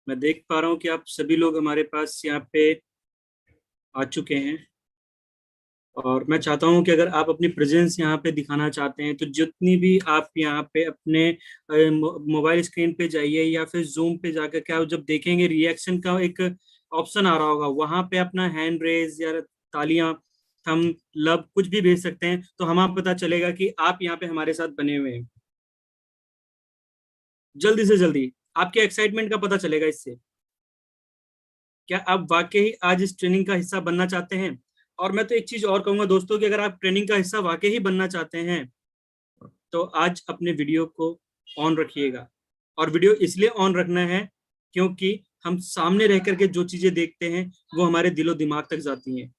मैं देख पा रहा हूँ कि आप सभी लोग हमारे पास यहाँ पे आ चुके हैं। और मैं चाहता हूँ कि अगर आप अपनी प्रेजेंस यहाँ पे दिखाना चाहते हैं तो जितनी भी आप यहाँ पे अपने मोबाइल स्क्रीन पे जाइए या फिर जूम पे जाकर के आप जब देखेंगे रिएक्शन का एक ऑप्शन आ रहा होगा, वहां पे अपना हैंड रेज या तालियां, थम, लव कुछ भी भेज सकते हैं, तो हमें पता चलेगा कि आप यहाँ पे हमारे साथ बने हुए हैं। जल्दी से जल्दी आपके एक्साइटमेंट का पता चलेगा इससे। क्या आप वाकई आज इस ट्रेनिंग का हिस्सा बनना चाहते हैं? और मैं तो एक चीज और कहूंगा दोस्तों कि अगर आप ट्रेनिंग का हिस्सा वाकई ही बनना चाहते हैं तो आज अपने वीडियो को ऑन रखिएगा। और वीडियो इसलिए ऑन रखना है क्योंकि हम सामने रह करके जो चीजें देखते हैं वो हमारे दिलो दिमाग तक जाती हैं।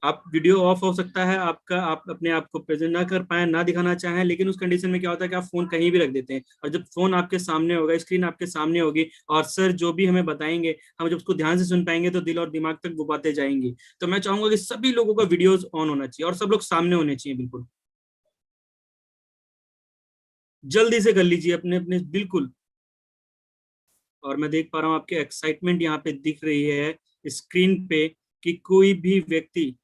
आप वीडियो ऑफ हो सकता है आपका, आप अपने आप को प्रेजेंट ना कर पाए, ना दिखाना चाहें, लेकिन उस कंडीशन में क्या होता है कि आप फोन कहीं भी रख देते हैं, और जब फोन आपके सामने होगा, स्क्रीन आपके सामने होगी और सर जो भी हमें बताएंगे हम जब उसको ध्यान से सुन पाएंगे तो दिल और दिमाग तक वो बातें जाएंगी। तो मैं चाहूंगा कि सभी लोगों का वीडियोज ऑन होना चाहिए और सब लोग सामने होने चाहिए। बिल्कुल जल्दी से कर लीजिए अपने अपने, बिल्कुल। और मैं देख पा रहा हूँ आपके एक्साइटमेंट यहाँ पे दिख रही है स्क्रीन पे कि कोई भी व्यक्ति,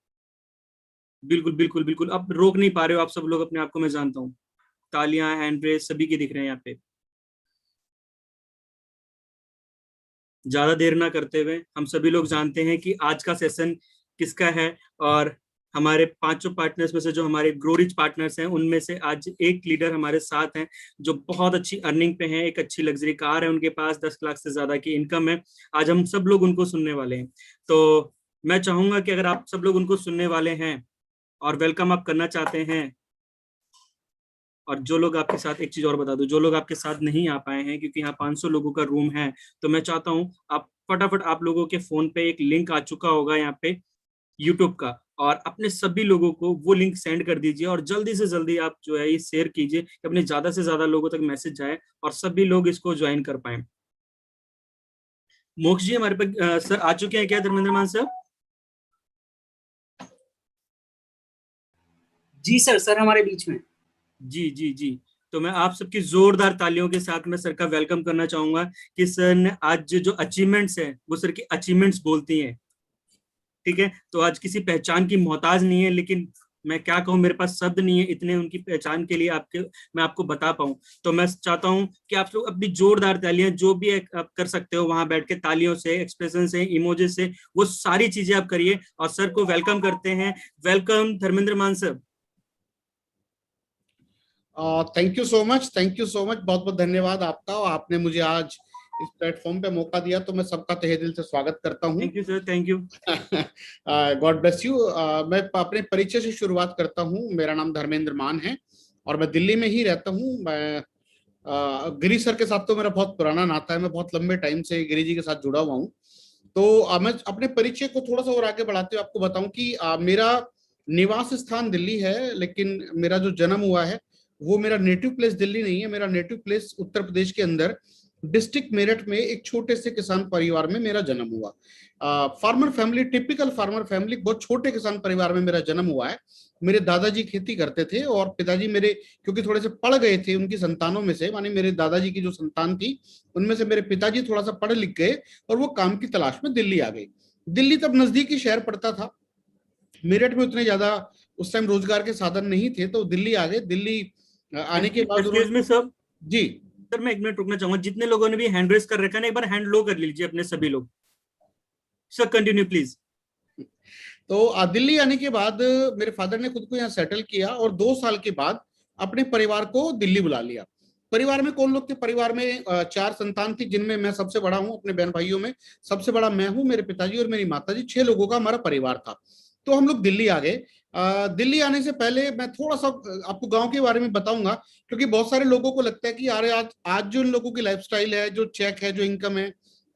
बिल्कुल बिल्कुल बिल्कुल, अब रोक नहीं पा रहे हो आप सब लोग अपने आप को, मैं जानता हूँ। तालियां, हैंड रेस सभी के दिख रहे हैं यहाँ पे। ज्यादा देर ना करते हुए, हम सभी लोग जानते हैं कि आज का सेशन किसका है। और हमारे पांचों पार्टनर्स में से जो हमारे ग्रो रिच पार्टनर्स हैं उनमें से आज एक लीडर हमारे साथ हैं जो बहुत अच्छी अर्निंग पे हैं, एक अच्छी लग्जरी कार है उनके पास, 10 लाख से ज्यादा की इनकम है। आज हम सब लोग उनको सुनने वाले हैं। तो मैं चाहूंगा कि अगर आप सब लोग उनको सुनने वाले हैं और वेलकम आप करना चाहते हैं, और जो लोग आपके साथ, एक चीज और बता दूं, जो लोग आपके साथ नहीं आ पाए हैं क्योंकि यहाँ 500 लोगों का रूम है, तो मैं चाहता हूँ आप फटाफट, आप लोगों के फोन पे एक लिंक आ चुका होगा यहाँ पे यूट्यूब का, और अपने सभी लोगों को वो लिंक सेंड कर दीजिए और जल्दी से जल्दी आप जो है ये शेयर कीजिए कि अपने ज्यादा से ज्यादा लोगों तक मैसेज जाए और सभी लोग इसको ज्वाइन कर पाए। मोक्ष जी हमारे पास सर आ चुके हैं क्या, धर्मेंद्र मान सर? जी सर, सर हमारे बीच में। जी जी जी। तो मैं आप सबकी जोरदार तालियों के साथ मैं सर का वेलकम करना चाहूंगा कि सर ने आज जो अचीवमेंट्स हैं वो सर की अचीवमेंट्स बोलती हैं। ठीक है, तो आज किसी पहचान की मोहताज नहीं है, लेकिन मैं क्या कहूँ, मेरे पास शब्द नहीं है इतने उनकी पहचान के लिए आपके, मैं आपको बता पाऊँ। तो मैं चाहता हूँ कि आप लोग अपनी जोरदार तालियां जो भी आप कर सकते हो वहां बैठ के, तालियों से, एक्सप्रेशन से, इमोजी से, वो सारी चीजें आप करिए और सर को वेलकम करते हैं। Welcome Dharmendra Maan sir. Thank you so much, thank you so much, बहुत बहुत धन्यवाद आपका। और आपने मुझे आज इस प्लेटफॉर्म पे मौका दिया तो मैं सबका तहे दिल से स्वागत करता हूँ। Thank you sir, thank you. God bless you. मैं अपने परिचय से शुरुआत करता हूँ। मेरा नाम धर्मेंद्र मान है और मैं दिल्ली में ही रहता हूँ। मैं गिरी सर के साथ तो मेरा बहुत पुराना नाता है, मैं बहुत लंबे टाइम से गिरी जी के साथ जुड़ा हुआ हूँ। तो मैं अपने परिचय को थोड़ा सा और आगे बढ़ाते हुए आपको बताऊं कि मेरा निवास स्थान दिल्ली है, लेकिन मेरा जो जन्म हुआ है वो मेरा नेटिव प्लेस दिल्ली नहीं है। मेरा नेटिव प्लेस उत्तर प्रदेश के अंदर डिस्ट्रिक्ट मेरठ में एक छोटे से किसान परिवार में मेरा जन्म हुआ। Farmer family, typical farmer family, बहुत छोटे किसान परिवार में मेरा जन्म हुआ है। मेरे दादाजी खेती करते थे और पिताजी मेरे क्योंकि थोड़े से पढ़ गए थे, उनकी संतानों में से, माने मेरे दादाजी की जो संतान थी उनमें से मेरे पिताजी थोड़ा सा पढ़ लिख गए और वो काम की तलाश में दिल्ली आ गई। दिल्ली तब नजदीकी शहर पड़ता था, मेरठ में उतने ज्यादा उस टाइम रोजगार के साधन नहीं थे, तो दिल्ली आ गए। दिल्ली आने के बाद एक्सक्यूज उन्होंने। में सर, जी सर मैं एक मिनट रुकना चाहूंगा, जितने लोगों ने भी हैंड रेस कर रखा है ना, एक बार हैंड लो कर लीजिए अपने सभी लोग। Sir continue please. तो दिल्ली आने के बाद मेरे फादर ने खुद को यहाँ सेटल किया और 2 साल के बाद अपने परिवार को दिल्ली बुला लिया। परिवार में कौन लोग थे? परिवार में 4 संतान थी, जिनमें मैं सबसे बड़ा हूँ। अपने बहन भाइयों में सबसे बड़ा मैं हूँ, मेरे पिताजी और मेरी माताजी, 6 लोगों का हमारा परिवार था। तो हम लोग दिल्ली आ गए। दिल्ली आने से पहले मैं थोड़ा सा आपको गांव के बारे में बताऊंगा, क्योंकि बहुत सारे लोगों को लगता है कि यार आज आज जो इन लोगों की लाइफस्टाइल है, जो चेक है, जो इनकम है,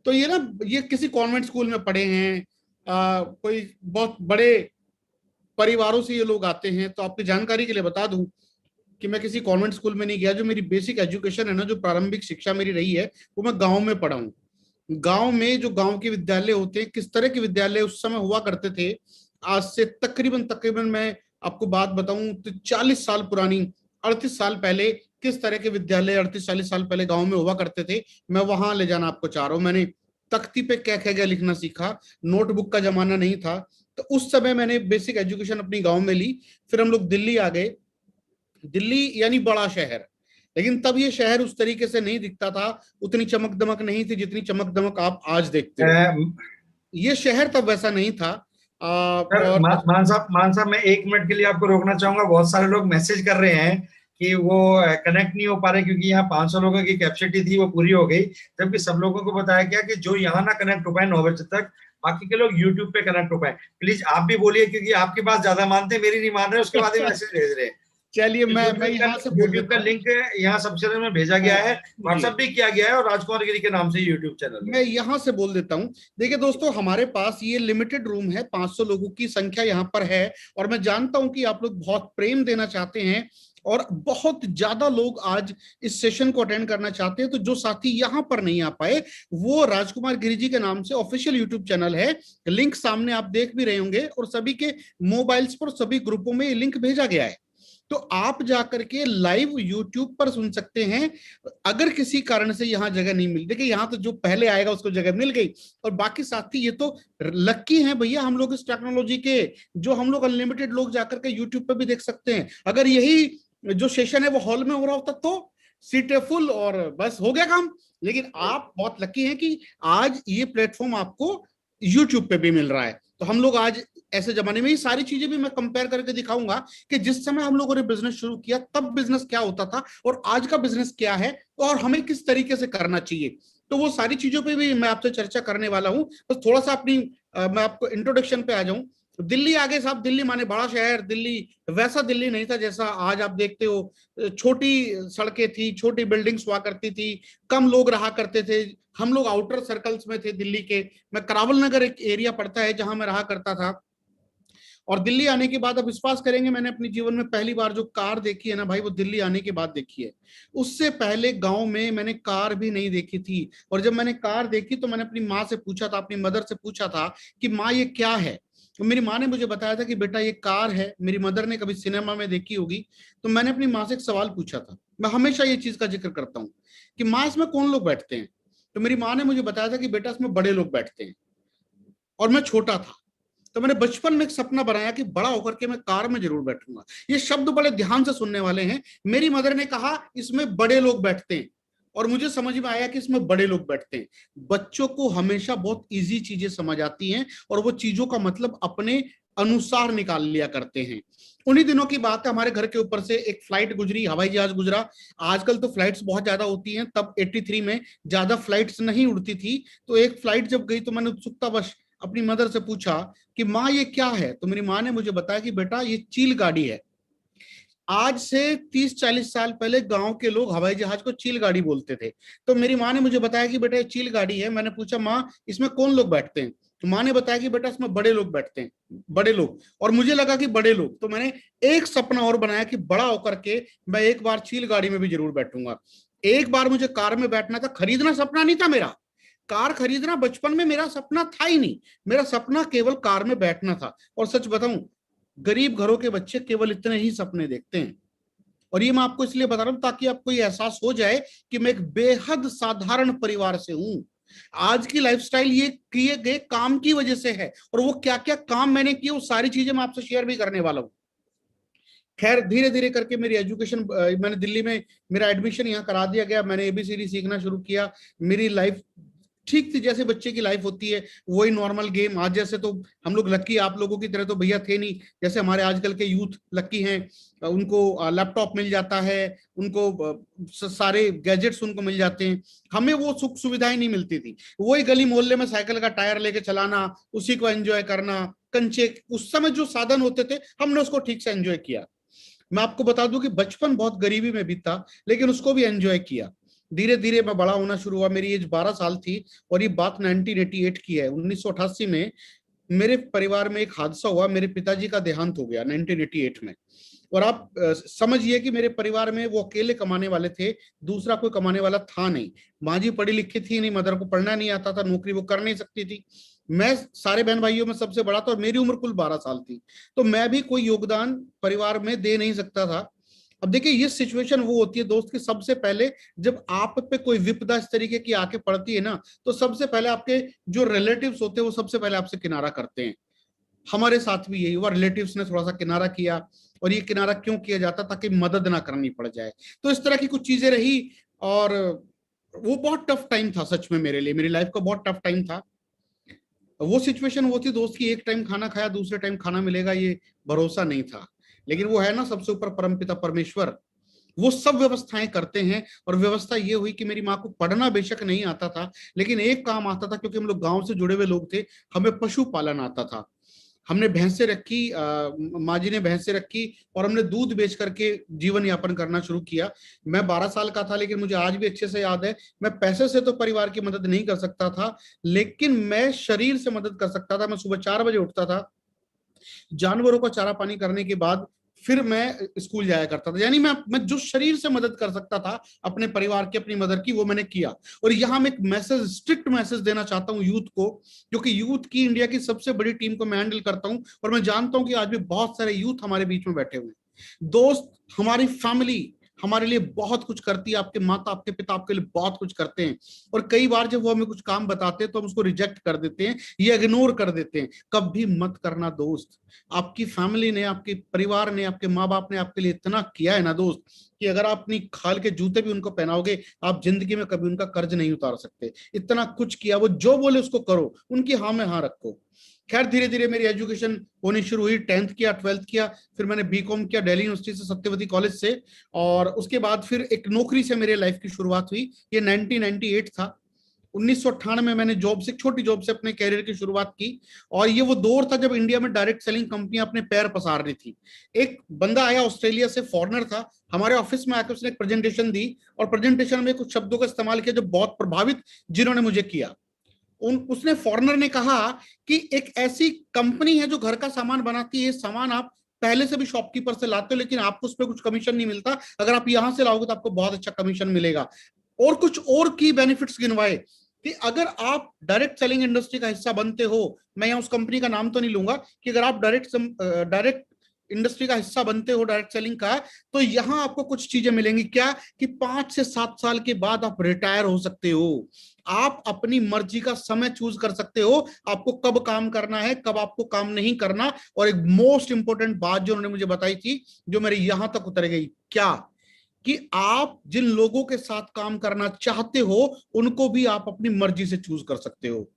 तो ये ना, ये किसी कॉन्वेंट स्कूल में पढ़े हैं, कोई बहुत बड़े परिवारों से ये लोग आते हैं। तो आपकी जानकारी के लिए बता दूं कि मैं किसी कॉन्वेंट स्कूल में नहीं गया। जो मेरी बेसिक एजुकेशन है ना, जो प्रारंभिक शिक्षा मेरी रही है, वो मैं गांव में पढ़ा हूँ। गांव में जो गांव के विद्यालय होते हैं, किस तरह के विद्यालय उस समय हुआ करते थे, आज से तकरीबन तकरीबन मैं आपको बात बताऊं तो 40 साल पुरानी, 38 साल पहले किस तरह के विद्यालय 38-40 साल पहले गांव में हुआ करते थे, मैं वहां ले जाना आपको चाह रहा हूं। मैंने तख्ती पे क्या क्या लिखना सीखा, नोटबुक का जमाना नहीं था, तो उस समय मैंने बेसिक एजुकेशन अपनी गांव में ली। फिर हम लोग दिल्ली आ गए। दिल्ली यानी बड़ा शहर, लेकिन तब ये शहर उस तरीके से नहीं दिखता था, उतनी चमक दमक नहीं थी जितनी चमक दमक आप आज देखते हो। ये शहर तब वैसा नहीं था। और मान साहब मैं 1 मिनट के लिए आपको रोकना चाहूंगा। बहुत सारे लोग मैसेज कर रहे हैं कि वो कनेक्ट नहीं हो पा रहे क्योंकि यहाँ 500 लोगों की कैपेसिटी थी, वो पूरी हो गई, जबकि सब लोगों को बताया गया कि जो यहाँ ना कनेक्ट हो पाए 9 बजे तक, बाकी के लोग यूट्यूब पे कनेक्ट हो पाए। प्लीज आप भी बोलिए, क्योंकि आपकी बात ज्यादा मानते हैं, मेरी नहीं मान रहे, उसके बाद ही मैसेज भेज रहे हैं। चलिए मैं यहाँ से यूट्यूब का लिंक यहाँ सबसे में भेजा गया है, व्हाट्सएप भी किया गया है, और राजकुमार गिरी के नाम से यूट्यूब चैनल मैं यहाँ से बोल देता हूँ। देखिए दोस्तों, हमारे पास ये लिमिटेड रूम है, 500 लोगों की संख्या यहाँ पर है, और मैं जानता हूँ कि आप लोग बहुत प्रेम देना चाहते हैं और बहुत ज्यादा लोग आज इस सेशन को अटेंड करना चाहते हैं। तो जो साथी यहाँ पर नहीं आ पाए, वो राजकुमार गिरी जी के नाम से ऑफिशियल यूट्यूब चैनल है, लिंक सामने आप देख भी रहे होंगे, और सभी के मोबाइल्स पर सभी ग्रुपों में ये लिंक भेजा गया है। तो आप जाकर के लाइव YouTube पर सुन सकते हैं। अगर किसी कारण से यहाँ जगह नहीं मिली, देखिए यहाँ तो जो पहले आएगा उसको जगह मिल गई, और बाकी साथी ये तो लक्की हैं भैया, हम लोग इस टेक्नोलॉजी के, जो हम लोग अनलिमिटेड लोग जाकर के YouTube पे भी देख सकते हैं। अगर यही जो सेशन है वो हॉल में हो रहा होता तो सीटें फुल और बस हो गया काम। लेकिन आप बहुत लकी हैं कि आज ये प्लेटफॉर्म आपको YouTube पे भी मिल रहा है। तो हम लोग आज ऐसे जमाने में ये सारी चीजें भी मैं कंपेयर करके दिखाऊंगा कि जिस समय हम लोगों ने बिजनेस शुरू किया तब बिजनेस क्या होता था और आज का बिजनेस क्या है, और हमें किस तरीके से करना चाहिए। तो वो सारी चीजों पे भी मैं आपसे चर्चा करने वाला हूं। बस थोड़ा सा अपनी मैं आपको इंट्रोडक्शन पे आ जाऊं। दिल्ली आ गए साहब, दिल्ली माने बड़ा शहर। दिल्ली वैसा दिल्ली नहीं था जैसा आज आप देखते हो। छोटी सड़कें थी, छोटी बिल्डिंग्स हुआ करती थी, कम लोग रहा करते थे। हम लोग आउटर सर्कल्स में थे दिल्ली के। मैं करावल नगर एक एरिया पड़ता है जहां मैं रहा करता था। और दिल्ली आने के बाद, अब विश्वास करेंगे, मैंने अपने जीवन में पहली बार जो कार देखी है ना भाई, वो दिल्ली आने के बाद देखी है। उससे पहले गांव में मैंने कार भी नहीं देखी थी। और जब मैंने कार देखी तो मैंने अपनी माँ से पूछा था, अपनी मदर से पूछा था कि माँ ये क्या है। तो मेरी माँ ने मुझे बताया था कि बेटा ये कार है। मेरी मदर ने कभी सिनेमा में देखी होगी। तो मैंने अपनी माँ से एक सवाल पूछा था। मैं हमेशा ये चीज का जिक्र करता हूँ कि माँ इसमें कौन लोग बैठते हैं। तो मेरी माँ ने मुझे बताया था कि बेटा इसमें बड़े लोग बैठते हैं। और मैं छोटा था, तो मैंने बचपन में एक सपना बनाया कि बड़ा होकर के मैं कार में जरूर बैठूंगा। ये शब्द बड़े ध्यान से सुनने वाले हैं। मेरी मदर ने कहा इसमें बड़े लोग बैठते हैं, और मुझे समझ में आया कि इसमें बड़े लोग बैठते हैं। बच्चों को हमेशा बहुत इजी चीजें समझ आती हैं, और वो चीजों का मतलब अपने अनुसार निकाल लिया करते हैं। उन्हीं दिनों की बात है, हमारे घर के ऊपर से एक फ्लाइट गुजरी, हवाई जहाज गुजरा। आजकल तो फ्लाइट्स बहुत ज्यादा होती हैं, तब 83 में ज्यादा फ्लाइट्स नहीं उड़ती थी। तो एक फ्लाइट जब गई तो मैंने उत्सुकतावश अपनी मदर से पूछा कि माँ ये क्या है। तो मेरी माँ ने मुझे बताया कि बेटा ये चील गाड़ी है। आज से 30-40 साल पहले गांव के लोग हवाई जहाज को चील गाड़ी बोलते थे। तो मेरी माँ ने मुझे बताया कि बेटा ये चील गाड़ी है। मैंने पूछा माँ इसमें कौन लोग बैठते हैं। तो माँ ने बताया कि बेटा इसमें बड़े लोग बैठते हैं, बड़े लोग। और मुझे लगा कि बड़े लोग, तो मैंने एक सपना और बनाया कि बड़ा होकर के मैं एक बार चील गाड़ी में भी जरूर बैठूंगा। एक बार मुझे कार में बैठना था। खरीदना सपना नहीं था मेरा, कार खरीदना बचपन में मेरा सपना था ही नहीं। मेरा सपना केवल कार में बैठना था। और सच बताऊं, गरीब घरों के बच्चे केवल इतने ही सपने देखते हैं। और ये मैं आपको इसलिए बता रहा हूं ताकि आपको ये एहसास हो जाए कि मैं एक बेहद साधारण परिवार से हूं। आज की लाइफस्टाइल ये किए गए काम की वजह से है, और वो क्या क्या काम मैंने किए वो सारी चीजें मैं आपसे शेयर भी करने वाला हूं। खैर धीरे धीरे करके मेरी एजुकेशन, मैंने दिल्ली में मेरा एडमिशन यहाँ करा दिया गया। मैंने ABCD सीखना शुरू किया। मेरी लाइफ ठीक थी, जैसे बच्चे की लाइफ होती है वही नॉर्मल गेम। आज जैसे तो हम लोग लक्की, आप लोगों की तरह तो भैया थे नहीं, जैसे हमारे आजकल के यूथ लक्की हैं। उनको लैपटॉप मिल जाता है, उनको सारे गैजेट्स उनको मिल जाते हैं। हमें वो सुख सुविधाएं नहीं मिलती थी। वही गली मोहल्ले में साइकिल का टायर लेके चलाना, उसी को एंजॉय करना, कंचे, उस समय जो साधन होते थे हमने उसको ठीक से एंजॉय किया। मैं आपको बता दूं कि बचपन बहुत गरीबी में बीता, लेकिन उसको भी एंजॉय किया। धीरे धीरे मैं बड़ा होना शुरू हुआ। मेरी एज 12 साल थी, और ये बात 1988 की है। 1988 में मेरे परिवार में एक हादसा हुआ। मेरे पिताजी का देहांत हो गया 1988 में। और आप समझिए कि मेरे परिवार में वो अकेले कमाने वाले थे, दूसरा कोई कमाने वाला था नहीं। माँ जी पढ़ी लिखी थी नहीं, मदर को पढ़ना नहीं आता था, नौकरी वो कर नहीं सकती थी। मैं सारे बहन भाइयों में सबसे बड़ा था, और मेरी उम्र कुल 12 साल थी। तो मैं भी कोई योगदान परिवार में दे नहीं सकता था। अब देखिए ये सिचुएशन वो होती है दोस्त कि सबसे पहले जब आप पे कोई विपदा इस तरीके की आके पड़ती है ना, तो सबसे पहले आपके जो रिलेटिव्स होते हैं वो सबसे पहले आपसे किनारा करते हैं। हमारे साथ भी यही हुआ, रिलेटिव्स ने थोड़ा सा किनारा किया। और ये किनारा क्यों किया जाता, ताकि मदद ना करनी पड़ जाए। तो इस तरह की कुछ चीजें रही, और वो बहुत टफ टाइम था सच में मेरे लिए, मेरी लाइफ का बहुत टफ टाइम था। वो सिचुएशन वो थी दोस्त की, एक टाइम खाना खाया दूसरे टाइम खाना मिलेगा ये भरोसा नहीं था। लेकिन वो है ना, सबसे ऊपर परमपिता परमेश्वर, वो सब व्यवस्थाएं करते हैं। और व्यवस्था ये हुई कि मेरी माँ को पढ़ना बेशक नहीं आता था, लेकिन एक काम आता था, क्योंकि हम लोग गांव से जुड़े हुए लोग थे, हमें पशु पालन आता था। हमने भैंसे रखी, माँ जी ने भैंसे रखी, और हमने दूध बेच करके जीवन यापन करना शुरू किया। मैं 12 साल का था, लेकिन मुझे आज भी अच्छे से याद है, मैं पैसे से तो परिवार की मदद नहीं कर सकता था, लेकिन मैं शरीर से मदद कर सकता था। मैं सुबह 4 बजे उठता था, जानवरों का चारा पानी करने के बाद फिर मैं स्कूल जाया करता था। यानी मैं जो शरीर से मदद कर सकता था अपने परिवार की, अपनी मदर की, वो मैंने किया। और यहां मैं एक मैसेज, स्ट्रिक्ट मैसेज देना चाहता हूं यूथ को, क्योंकि यूथ की इंडिया की सबसे बड़ी टीम को मैं हैंडल करता हूं, और मैं जानता हूं कि आज भी बहुत सारे यूथ हमारे बीच में बैठे हुए हैं। दोस्त, हमारी फैमिली हमारे लिए बहुत कुछ करती है, आपके माता आपके पिता आपके लिए बहुत कुछ करते हैं। और कई बार जब वो हमें कुछ काम बताते हैं तो हम उसको रिजेक्ट कर देते हैं, ये इग्नोर कर देते हैं। कभी मत करना दोस्त। आपकी फैमिली ने, आपके परिवार ने, आपके माँ बाप ने आपके लिए इतना किया है ना दोस्त, कि अगर आप अपनी खाल के जूते भी उनको पहनाओगे, आप जिंदगी में कभी उनका कर्ज नहीं उतार सकते। इतना कुछ किया, वो जो बोले उसको करो, उनकी हाँ में हाँ रखो। खैर धीरे धीरे मेरी एजुकेशन होनी शुरू हुई, 10th किया, 12th किया, फिर मैंने बीकॉम किया दिल्ली यूनिवर्सिटी से, सत्यवती कॉलेज से। और उसके बाद फिर एक नौकरी से मेरे लाइफ की शुरुआत हुई। ये 1998 था। 1998 में मैंने जॉब से, छोटी जॉब से अपने कैरियर की शुरुआत की। और ये वो दौर था जब इंडिया में डायरेक्ट सेलिंग कंपनियां अपने पैर पसार रही थी। एक बंदा आया ऑस्ट्रेलिया से, फॉरेनर था, हमारे ऑफिस में आकर उसने एक प्रेजेंटेशन दी, और प्रेजेंटेशन में कुछ शब्दों का इस्तेमाल किया जो बहुत प्रभावित जिन्होंने मुझे किया। उसने, फॉरेनर ने कहा कि एक ऐसी कंपनी है जो घर का सामान बनाती है, सामान आप पहले से भी शॉपकीपर से लाते हो, लेकिन आपको उस पर कुछ कमीशन नहीं मिलता, अगर आप यहां से लाओगे तो आपको बहुत अच्छा कमीशन मिलेगा। और कुछ और की बेनिफिट्स गिनवाए कि अगर आप डायरेक्ट सेलिंग इंडस्ट्री का हिस्सा बनते हो, मैं यहां उस कंपनी का नाम तो नहीं लूंगा, कि अगर आप डायरेक्ट इंडस्ट्री का हिस्सा बनते हो, डायरेक्ट सेलिंग का, तो यहां आपको कुछ चीजें मिलेंगी। क्या? कि 5 से 7 साल के बाद आप रिटायर हो सकते हो। आप अपनी मर्जी का समय चूज कर सकते हो, आपको कब काम करना है, कब आपको काम नहीं करना। और एक मोस्ट इंपोर्टेंट बात जो उन्होंने मुझे बताई थी, जो मेरे यहां तक उतर गई, क्या? कि आप जिन लोगों के साथ काम करना चाहते हो, उनको भी आप अपनी मर्जी से चूज कर सकते हो।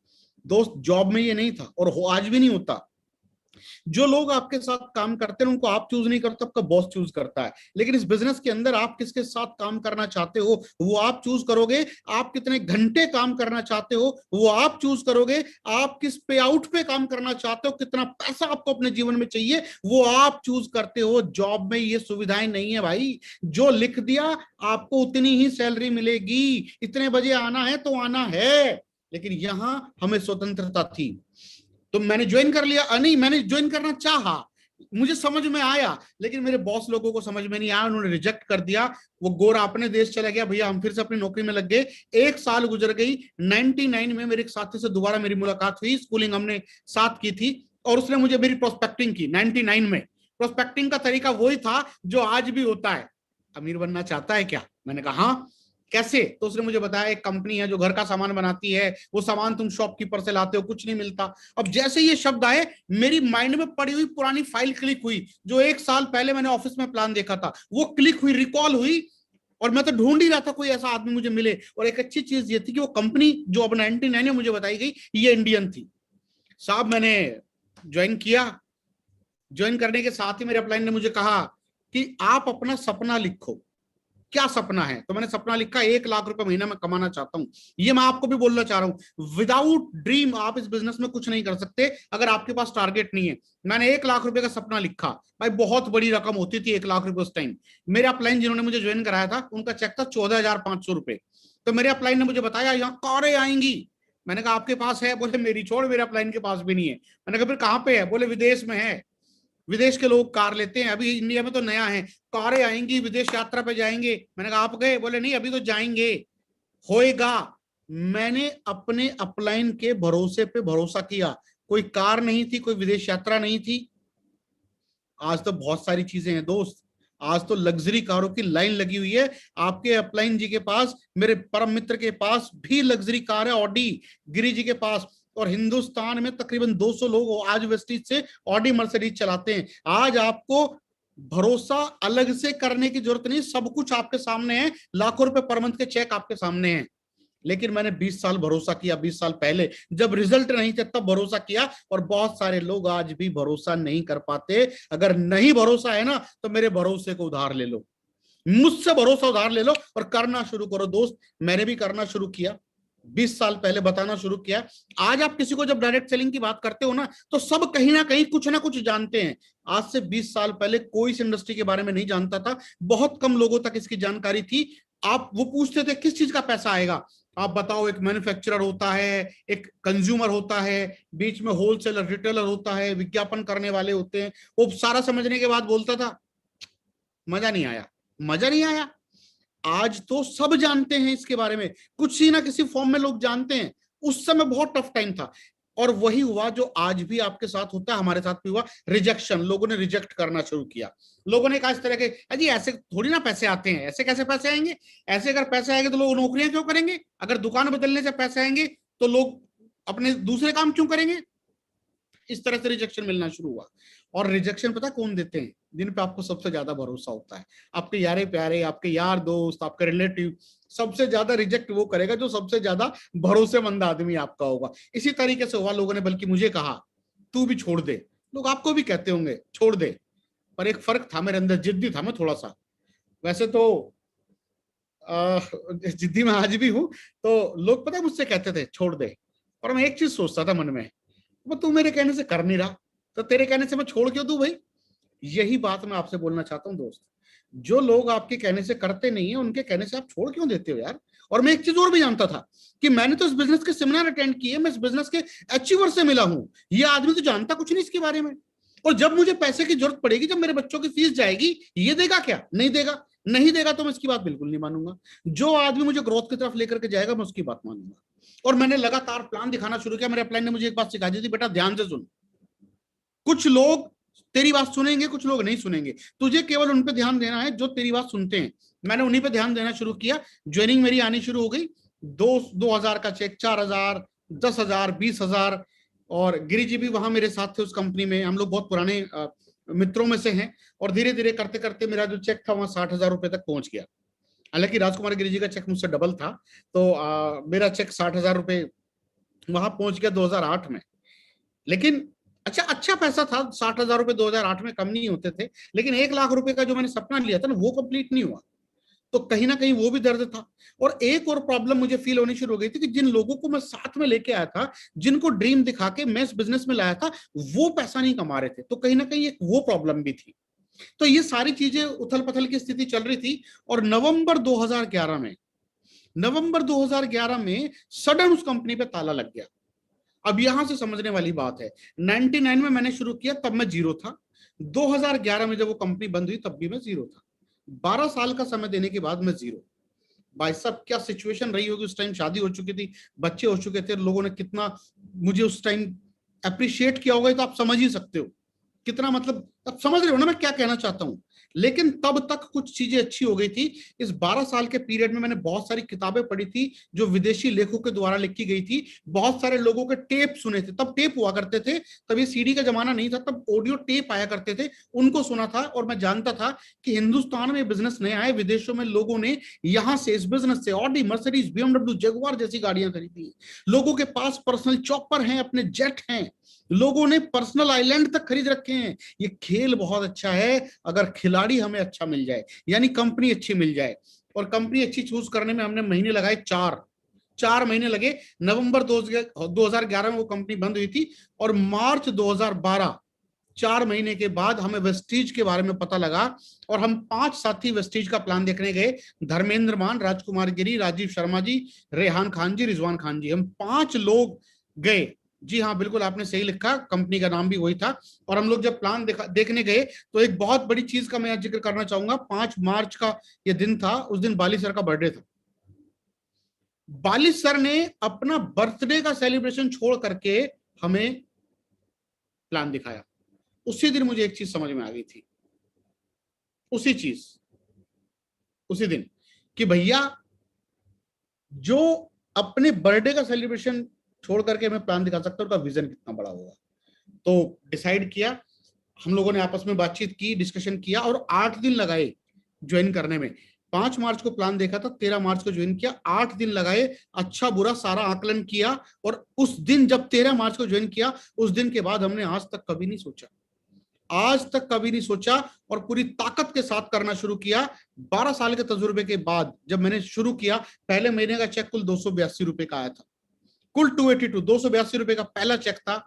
दोस्त, जॉब में ये नहीं था, और आज भी नहीं होता। जो लोग आपके साथ काम करते हैं उनको आप चूज नहीं करते, आपका बॉस चूज करता है। लेकिन इस बिजनेस के अंदर आप किसके साथ काम करना चाहते हो वो आप चूज करोगे। आप कितने घंटे काम करना चाहते हो वो आप चूज करोगे। आप किस पे आउट पे काम करना चाहते हो, कितना पैसा आपको अपने जीवन में चाहिए, वो आप चूज करते हो। जॉब में ये सुविधाएं नहीं है भाई, जो लिख दिया आपको उतनी ही सैलरी मिलेगी, इतने बजे आना है तो आना है। लेकिन यहां हमें स्वतंत्रता थी। तो मैंने ज्वाइन कर लिया, नहीं मैंने ज्वाइन करना चाहा, मुझे समझ में आया, लेकिन मेरे बॉस लोगों को समझ में नहीं आया, उन्होंने रिजेक्ट कर दिया। वो गोरा अपने देश चला गया, भैया हम फिर से अपनी नौकरी में लग गए। 1 साल गुजर गई। 99 में मेरे एक साथी से दोबारा मेरी मुलाकात हुई, स्कूलिंग हमने साथ की थी, और उसने मुझे मेरी प्रोस्पेक्टिंग की 99 में। प्रोस्पेक्टिंग का तरीका वही था जो आज भी होता है। अमीर बनना चाहता है क्या? मैंने कहा हाँ। कैसे? तो उसने मुझे बताया एक कंपनी है जो घर का सामान बनाती है, वो सामान तुम शॉपकीपर से लाते हो, कुछ नहीं मिलता। अब जैसे ये शब्द आए, मेरी माइंड में पड़ी हुई पुरानी फाइल क्लिक हुई, जो 1 साल पहले मैंने ऑफिस में प्लान देखा था, वो क्लिक हुई, रिकॉल हुई। और मैं तो ढूंढ ही रहा था कोई ऐसा आदमी मुझे मिले। और एक अच्छी चीज ये थी कि वो कंपनी जो अब 99 में मुझे बताई गई, ये इंडियन थी। साहब मैंने ज्वाइन किया। ज्वाइन करने के साथ ही मेरे अपलाइन ने मुझे कहा कि आप अपना सपना लिखो, क्या सपना है? तो मैंने सपना लिखा, 1 लाख रुपए महीना में कमाना चाहता हूं। ये मैं आपको भी बोलना चाह रहा हूं, विदाउट ड्रीम आप इस बिजनेस में कुछ नहीं कर सकते, अगर आपके पास टारगेट नहीं है। मैंने 1 लाख रुपए का सपना लिखा। भाई बहुत बड़ी रकम होती थी 1 लाख रुपए उस टाइम। मेरे अपलाइन जिन्होंने मुझे ज्वाइन कराया था, उनका चेक था 14,500 रुपए। तो मेरे अपलाइन ने मुझे बताया यहाँ कारें आएंगी। मैंने कहा आपके पास है? बोले मेरी छोड़, मेरे अपलाइन के पास भी नहीं है। मैंने कहा फिर कहाँ पे है? बोले विदेश में है, विदेश के लोग कार लेते हैं, अभी इंडिया में तो नया है, कारें आएंगी, विदेश यात्रा पे जाएंगे। मैंने कहा आप गए? बोले नहीं अभी तो जाएंगे, होएगा। मैंने अपने अपलाइन के भरोसे पे भरोसा किया। कोई कार नहीं थी, कोई विदेश यात्रा नहीं थी। आज तो बहुत सारी चीजें हैं दोस्त, आज तो लग्जरी कारों की लाइन लगी हुई है। आपके अपलाइन जी के पास, मेरे परम मित्र के पास भी लग्जरी कार है, ऑडी, गिरी जी के पास। और हिंदुस्तान में तकरीबन 200 लोग आज वेस्टीज से ऑडी मर्सिडीज चलाते हैं। आज आपको भरोसा अलग से करने की जरूरत नहीं, सब कुछ आपके सामने है, लाखों रुपए पर मंथ के चेक आपके सामने हैं। लेकिन मैंने 20 साल भरोसा किया, 20 साल पहले जब रिजल्ट नहीं थे तब भरोसा किया, और बहुत सारे लोग आज भी भरोसा नहीं कर पाते। अगर नहीं भरोसा है ना तो मेरे भरोसे को उधार ले लो, मुझसे भरोसा उधार ले लो और करना शुरू करो दोस्त। मैंने भी करना शुरू किया, 20 साल पहले बताना शुरू किया। आज आप किसी को जब डायरेक्ट सेलिंग की बात करते हो ना तो सब कहीं ना कहीं कुछ ना कुछ जानते हैं। आज से 20 साल पहले कोई इस इंडस्ट्री के बारे में नहीं जानता था, बहुत कम लोगों तक इसकी जानकारी थी। आप वो पूछते थे किस चीज का पैसा आएगा, आप बताओ। एक मैन्युफैक्चरर होता है, एक कंज्यूमर होता है, बीच में होलसेलर रिटेलर होता है, विज्ञापन करने वाले होते हैं। वो सारा समझने के बाद बोलता था मजा नहीं आया, मजा नहीं आया। आज तो सब जानते हैं इसके बारे में, कुछ ही ना किसी फॉर्म में लोग जानते हैं। उस समय बहुत टफ टाइम था, और वही हुआ जो आज भी आपके साथ होता है, हमारे साथ भी हुआ। रिजेक्शन, लोगों ने रिजेक्ट करना शुरू किया। लोगों ने कहा इस तरह के, अजी ऐसे थोड़ी ना पैसे आते हैं, ऐसे कैसे पैसे आएंगे, ऐसे अगर पैसे आएंगे तो लोग नौकरियां क्यों करेंगे, अगर दुकान बदलने से पैसे आएंगे तो लोग अपने दूसरे काम क्यों करेंगे। इस तरह से रिजेक्शन मिलना शुरू हुआ। और रिजेक्शन पता कौन देते हैं, जिन पे आपको सबसे ज्यादा भरोसा होता है, आपके यारे प्यारे, आपके यार दोस्त, आपके रिलेटिव। सबसे ज्यादा रिजेक्ट वो करेगा जो सबसे ज्यादा भरोसेमंद आदमी आपका होगा। इसी तरीके से हुआ, लोगों ने बल्कि मुझे कहा तू भी छोड़ दे। लोग आपको भी कहते होंगे छोड़ दे, पर एक फर्क था मेरे अंदर, जिद्दी था मैं थोड़ा सा। वैसे तो जिद्दी मैं आज भी हूं। तो लोग पता है मुझसे कहते थे छोड़ दे, पर मैं एक चीज सोचता था मन में, वो तू मेरे कहने से कर नहीं रहा तो तेरे कहने से मैं छोड़ क्यों दूं भाई। यही बात मैं आपसे बोलना चाहता हूं दोस्त, जो लोग आपके कहने से करते नहीं है उनके कहने से आप छोड़ क्यों देते हो यार। और मैं एक चीज और भी जानता था कि मैंने तो इस बिजनेस के सेमिनार अटेंड किए, मैं इस बिजनेस के अचीवर से मिला हूं, ये आदमी तो जानता कुछ नहीं इसके बारे में। और जब मुझे पैसे की जरूरत पड़ेगी, जब मेरे बच्चों की फीस जाएगी, ये देगा क्या, नहीं देगा। नहीं देगा तो मैं इसकी बात बिल्कुल नहीं मानूंगा। जो आदमी मुझे ग्रोथ की तरफ लेकर के जाएगा मैं उसकी बात मानूंगा। और मैंने लगातार प्लान दिखाना शुरू किया। मेरे अपलाइन ने मुझे एक बात सिखा दी थी, बेटा ध्यान से सुन, कुछ लोग तेरी बात सुनेंगे, कुछ लोग नहीं सुनेंगे, तुझे केवल उन पे ध्यान देना है जो तेरी बात सुनते हैं। मैंने उन्हीं पे ध्यान देना शुरू किया। ज्वाइनिंग मेरी आनी शुरू हो गई, 2000 का चेक, 4000, 10,000, 20,000। और गिरी जी भी वहां मेरे साथ थे उस कंपनी में, हम लोग बहुत पुराने मित्रों में से हैं। और धीरे धीरे करते करते मेरा जो चेक था वहां 60,000 रुपए तक पहुंच गया। हालांकि राजकुमार गिरी जी का चेक मुझसे डबल था, तो मेरा चेक 60,000 रुपए वहां पहुंच गया 2008 में। लेकिन अच्छा पैसा था, 60,000 रुपए 2008 में कम नहीं होते थे। लेकिन 1 लाख रुपए का जो मैंने सपना लिया था ना, वो कंप्लीट नहीं हुआ, तो कहीं ना कहीं वो भी दर्द था। और एक और प्रॉब्लम मुझे फील होनी शुरू हो गई थी कि जिन लोगों को मैं साथ में लेके आया था, जिनको ड्रीम दिखा के मैं इस बिजनेस में लाया था, वो पैसा नहीं कमा रहे थे, तो कहीं ना कहीं एक वो प्रॉब्लम भी थी। तो ये सारी चीजें उथल पथल की स्थिति चल रही थी। और नवंबर 2011 में सडन उस कंपनी पे ताला लग गया। अब यहां से समझने वाली बात है, 99 में मैंने शुरू किया तब मैं जीरो था, 2011 में जब वो कंपनी बंद हुई तब भी मैं जीरो था। 12 साल का समय देने के बाद मैं जीरो। भाई साहब क्या सिचुएशन रही होगी उस टाइम, शादी हो चुकी थी, बच्चे हो चुके थे, लोगों ने कितना मुझे उस टाइम अप्रिशिएट किया होगा, तो आप समझ ही सकते हो कितना, मतलब आप समझ रहे हो ना मैं क्या कहना चाहता हूं। लेकिन तब तक कुछ चीजें अच्छी हो गई थी। इस 12 साल के पीरियड में मैंने बहुत सारी किताबें पढ़ी थी जो विदेशी लेखकों के द्वारा लिखी गई थी। बहुत सारे लोगों के टेप सुने थे, तब टेप हुआ करते थे, तब ये सीडी का जमाना नहीं था, तब ऑडियो टेप आया करते थे, उनको सुना था। और मैं जानता था कि हिंदुस्तान में बिजनेस नया है, विदेशों में लोगों ने यहां से इस बिजनेस से ऑडी, मर्सिडीज, BMW, जगुआर जैसी गाड़ियां खरीदी, लोगों के पास पर्सनल चॉपर हैं, अपने जेट हैं, लोगों ने पर्सनल आइलैंड तक खरीद रखे हैं। ये खेल बहुत अच्छा है अगर खिलाड़ी हमें अच्छा मिल जाए, यानी कंपनी अच्छी मिल जाए। और कंपनी अच्छी चूज करने में हमने महीने लगाए, 4 महीने लगे। नवंबर 2011 में वो कंपनी बंद हुई थी, और मार्च 2012, 4 महीने के बाद हमें वेस्टीज के बारे में पता लगा। और हम 5 साथी वेस्टीज का प्लान देखने गए, धर्मेंद्र मान, राजकुमार गिरी, राजीव शर्मा जी, रेहान खान जी, रिजवान खान जी, हम 5 लोग गए। जी हाँ, बिल्कुल आपने सही लिखा, कंपनी का नाम भी वही था। और हम लोग जब प्लान देखने गए तो एक बहुत बड़ी चीज का मैं जिक्र करना चाहूंगा। 5 मार्च का ये दिन था, उस दिन बाली सर का बर्थडे था। बाली सर ने अपना बर्थडे का सेलिब्रेशन छोड़ करके हमें प्लान दिखाया। उसी दिन मुझे एक चीज समझ में आ गई थी, उसी चीज, उसी दिन, कि भैया जो अपने बर्थडे का सेलिब्रेशन छोड़ करके हमें प्लान दिखा सकता है उनका विजन कितना बड़ा होगा। तो डिसाइड किया, हम लोगों ने आपस में बातचीत की, डिस्कशन किया और 8 दिन लगाए ज्वाइन करने में। 5 मार्च को प्लान देखा था, 13 मार्च को ज्वाइन किया, 8 दिन लगाए, अच्छा बुरा सारा आकलन किया। और उस दिन जब 13 मार्च को ज्वाइन किया, उस दिन के बाद हमने आज तक कभी नहीं सोचा, आज तक कभी नहीं सोचा और पूरी ताकत के साथ करना शुरू किया। 12 साल के तजुर्बे के बाद जब मैंने शुरू किया, पहले महीने का चेक कुल 282 रुपए का आया था, कुल 282 रुपए का पहला चेक था।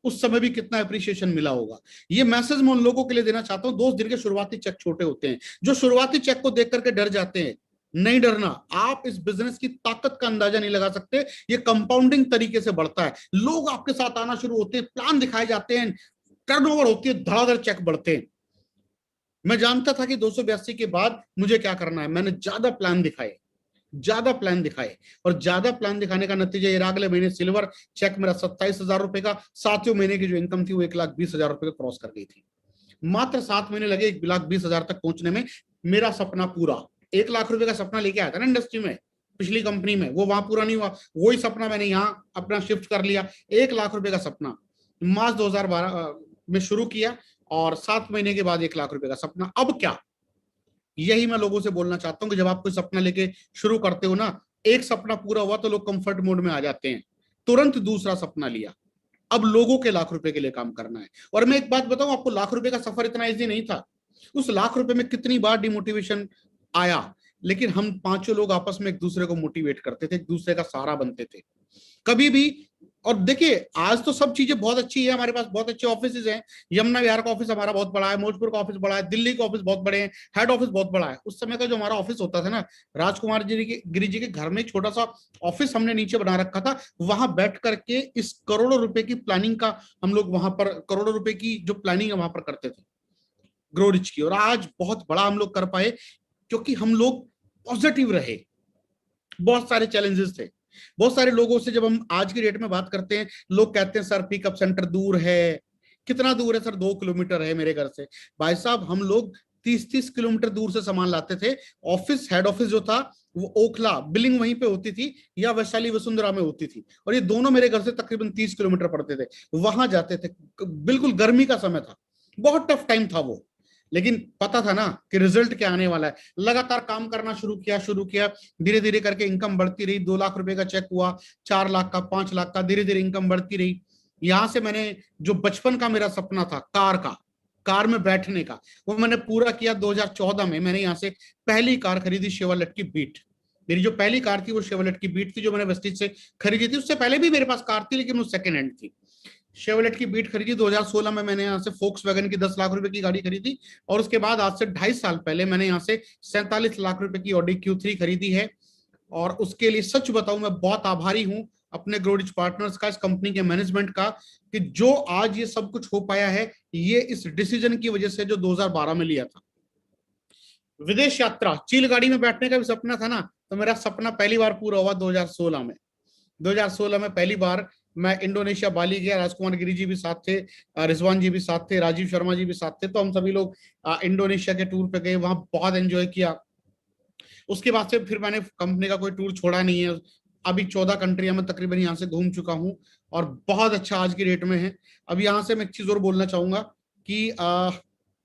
उस समय भी कितना अप्रिसिएशन मिला होगा। ये मैसेज मैं उन लोगों के लिए देना चाहता हूं, दोस्त जिनके शुरुआती चेक छोटे होते हैं, जो शुरुआती चेक को देख करके डर जाते हैं, नहीं डरना। आप इस बिजनेस की ताकत का अंदाजा नहीं लगा सकते, ये कंपाउंडिंग तरीके से बढ़ता है। लोग आपके साथ आना शुरू होते हैं, प्लान दिखाए जाते हैं, टर्नओवर होती है, धड़ाधड़ चेक बढ़ते हैं। मैं जानता था कि 282 के बाद मुझे क्या करना है। मैंने ज्यादा प्लान दिखाए और ज्यादा प्लान दिखाने का नतीजा ये अगले महीने सिल्वर चेक मेरा 27,000 रुपए का, सातवें महीने की जो इनकम थी वो 1,20,000 रुपए का क्रॉस कर गई थी। मात्र 7 महीने लगे 1,20,000 तक पहुंचने में। मेरा सपना पूरा, 1 लाख रुपए का सपना लेके आया था ना इंडस्ट्री में, पिछली कंपनी में, वो वहां पूरा नहीं हुआ। वही सपना मैंने यहाँ अपना शिफ्ट कर लिया। 1 लाख रुपए का सपना मार्च 2012 में शुरू किया और 7 महीने के बाद 1 लाख रुपए का सपना। अब क्या, यही मैं लोगों से बोलना चाहता हूं कि जब आप कोई सपना लेके शुरू करते हो ना, एक सपना पूरा हुआ तो लोग कंफर्ट मोड में आ जाते हैं, तुरंत दूसरा सपना लिया। अब लोगों के लाख रुपए के लिए काम करना है। और मैं एक बात बताऊं आपको, लाख रुपए का सफर इतना इजी नहीं था। उस लाख रुपए में कितनी बार डिमोटिवेशन आया, लेकिन हम 5 लोग आपस में एक दूसरे को मोटिवेट करते थे, एक दूसरे का सहारा बनते थे कभी भी। और देखिए आज तो सब चीजें बहुत अच्छी है, हमारे पास बहुत अच्छे ऑफिस हैं। यमुना विहार का ऑफिस हमारा बहुत बड़ा है, मौजपुर का ऑफिस बड़ा है, दिल्ली का ऑफिस बहुत बड़े हैं, हेड ऑफिस बहुत बड़ा है। उस समय का जो हमारा ऑफिस होता था ना, राजकुमार गिरी जी के घर में एक छोटा सा ऑफिस हमने नीचे बना रखा था। वहां बैठ करके इस करोड़ों रुपए की प्लानिंग का हम लोग वहां पर, करोड़ों रुपए की जो प्लानिंग है वहां पर करते थे ग्रो रिच की। और आज बहुत बड़ा हम लोग कर पाए क्योंकि हम लोग पॉजिटिव रहे। बहुत सारे चैलेंजेस थे, बहुत सारे लोगों से जब हम आज की डेट में बात करते हैं, लोग कहते हैं सर पिकअप सेंटर दूर है। कितना दूर है सर? 2 किलोमीटर है मेरे घर से। भाई साहब हम लोग 30-30 किलोमीटर दूर से सामान लाते थे। ऑफिस, हेड ऑफिस जो था वो ओखला, बिलिंग वहीं पे होती थी, या वैशाली वसुंधरा में होती थी, और ये दोनों मेरे घर से तकरीबन 30 किलोमीटर पड़ते थे। वहां जाते थे, बिल्कुल गर्मी का समय था, बहुत टफ टाइम था वो, लेकिन पता था ना कि रिजल्ट क्या आने वाला है। लगातार काम करना शुरू किया, धीरे धीरे करके इनकम बढ़ती रही। 2 लाख रुपए का चेक हुआ, 4 लाख का, 5 लाख का, धीरे धीरे इनकम बढ़ती रही। यहां से मैंने जो बचपन का मेरा सपना था कार में बैठने का, वो मैंने पूरा किया। 2014 में मैंने यहाँ से पहली कार खरीदी, शेवरलेट की बीट। मेरी जो पहली कार थी वो शेवरलेट की बीट थी, जो मैंने वेस्टिज से खरीदी थी। उससे पहले भी मेरे पास कार थी, लेकिन वो सेकेंड हैंड थी। शेवरलेट की बीट खरीदी 2016 में। मैंने यहाँ से फोक्सवैगन की 10 लाख रुपए की गाड़ी खरीदी, और उसके बाद आज से 2.5 साल पहले मैंने यहाँ से 47 लाख रुपए की ऑडी Q3 खरीदी है। और उसके लिए सच बताऊं, मैं बहुत आभारी हूं अपने ग्रो रिच पार्टनर्स का, इस कंपनी के मैनेजमेंट का, कि जो आज ये सब कुछ हो पाया है, ये इस डिसीजन की वजह से जो 2012 में लिया था। विदेश यात्रा, चील गाड़ी में बैठने का भी सपना था ना, तो मेरा सपना पहली बार पूरा हुआ 2016 में। 2016 में पहली बार मैं इंडोनेशिया बाली गया। राजकुमार गिरी जी भी साथ थे, रिजवान जी भी साथ थे, राजीव शर्मा जी भी साथ थे। तो हम सभी लोग इंडोनेशिया के टूर पे गए, वहां बहुत एंजॉय किया। उसके बाद से फिर मैंने कंपनी का कोई टूर छोड़ा नहीं है। अभी 14 कंट्रियां में तकरीबन यहाँ से घूम चुका हूँ, और बहुत अच्छा आज की डेट में है। अब यहाँ से मैं एक चीज और बोलना चाहूंगा कि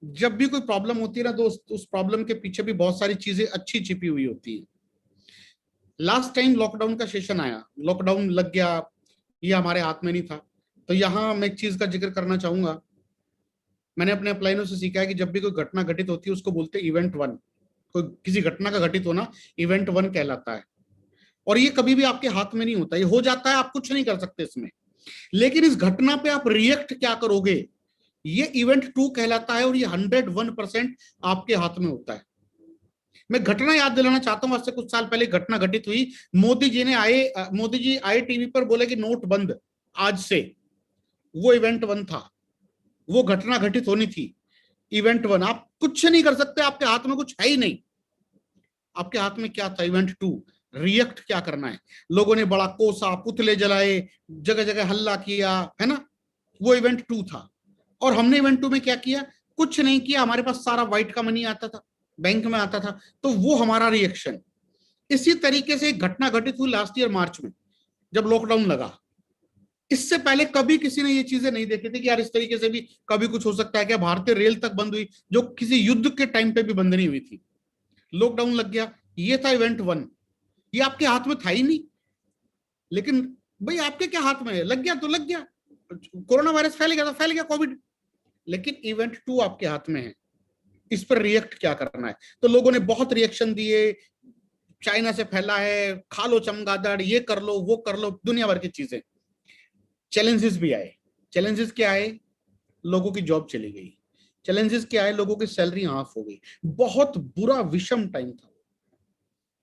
जब भी कोई प्रॉब्लम होती है ना, तो उस प्रॉब्लम के पीछे भी बहुत सारी चीजें अच्छी छिपी हुई होती है। लास्ट टाइम लॉकडाउन का सेशन आया, लॉकडाउन लग गया, ये हमारे हाथ में नहीं था। तो यहाँ मैं एक चीज का जिक्र करना चाहूंगा। मैंने अपने अपलाइनों से सीखा है कि जब भी कोई घटना घटित होती है, उसको बोलते हैं इवेंट 1। कोई किसी घटना का घटित होना इवेंट 1 कहलाता है। और ये कभी भी आपके हाथ में नहीं होता, ये हो जाता है, आप कुछ नहीं कर सकते इसमें। लेकिन इस घटना पे आप रिएक्ट क्या करोगे, ये इवेंट 2 कहलाता है, और ये 101% आपके हाथ में होता है। मैं घटना याद दिलाना चाहता हूं। आज से कुछ साल पहले घटना घटित हुई। मोदी जी आए टीवी पर, बोले कि नोट बंद आज से। वो इवेंट 1 था, वो घटना घटित होनी थी, इवेंट 1। आप कुछ नहीं कर सकते, आपके हाथ में कुछ है ही नहीं। आपके हाथ में क्या था? इवेंट 2, रिएक्ट क्या करना है। लोगों ने बड़ा कोसा, पुतले जलाए, जगह जगह हल्ला किया, है ना, वो इवेंट 2 था। और हमने इवेंट 2 में क्या किया? कुछ नहीं किया, हमारे पास सारा व्हाइट का मनी आता था, बैंक में आता था, तो वो हमारा रिएक्शन। इसी तरीके से एक घटना घटित हुई लास्ट ईयर मार्च में जब लॉकडाउन लगा। इससे पहले कभी किसी ने ये चीजें नहीं देखी थी कि यार इस तरीके से भी कभी कुछ हो सकता है क्या। भारतीय रेल तक बंद हुई, जो किसी युद्ध के टाइम पे भी बंद नहीं हुई थी। लॉकडाउन लग गया, ये था इवेंट 1। ये आपके हाथ में था ही नहीं, लेकिन भाई आपके क्या हाथ में है, लग गया तो लग गया। कोरोना वायरस फैल गया तो फैल गया, कोविड। लेकिन इवेंट 2 आपके हाथ में है, इस पर रिएक्ट क्या करना है। तो लोगों ने बहुत रिएक्शन दिए, चाइना से फैला है, खा लो चमगादड़, ये कर लो वो कर लो, दुनिया भर की चीजें। चैलेंजेस भी आए। चैलेंजेस क्या आए? लोगों की जॉब चली गई। चैलेंजेस क्या आए? लोगों की सैलरी हाफ हो गई। बहुत बुरा विषम टाइम था।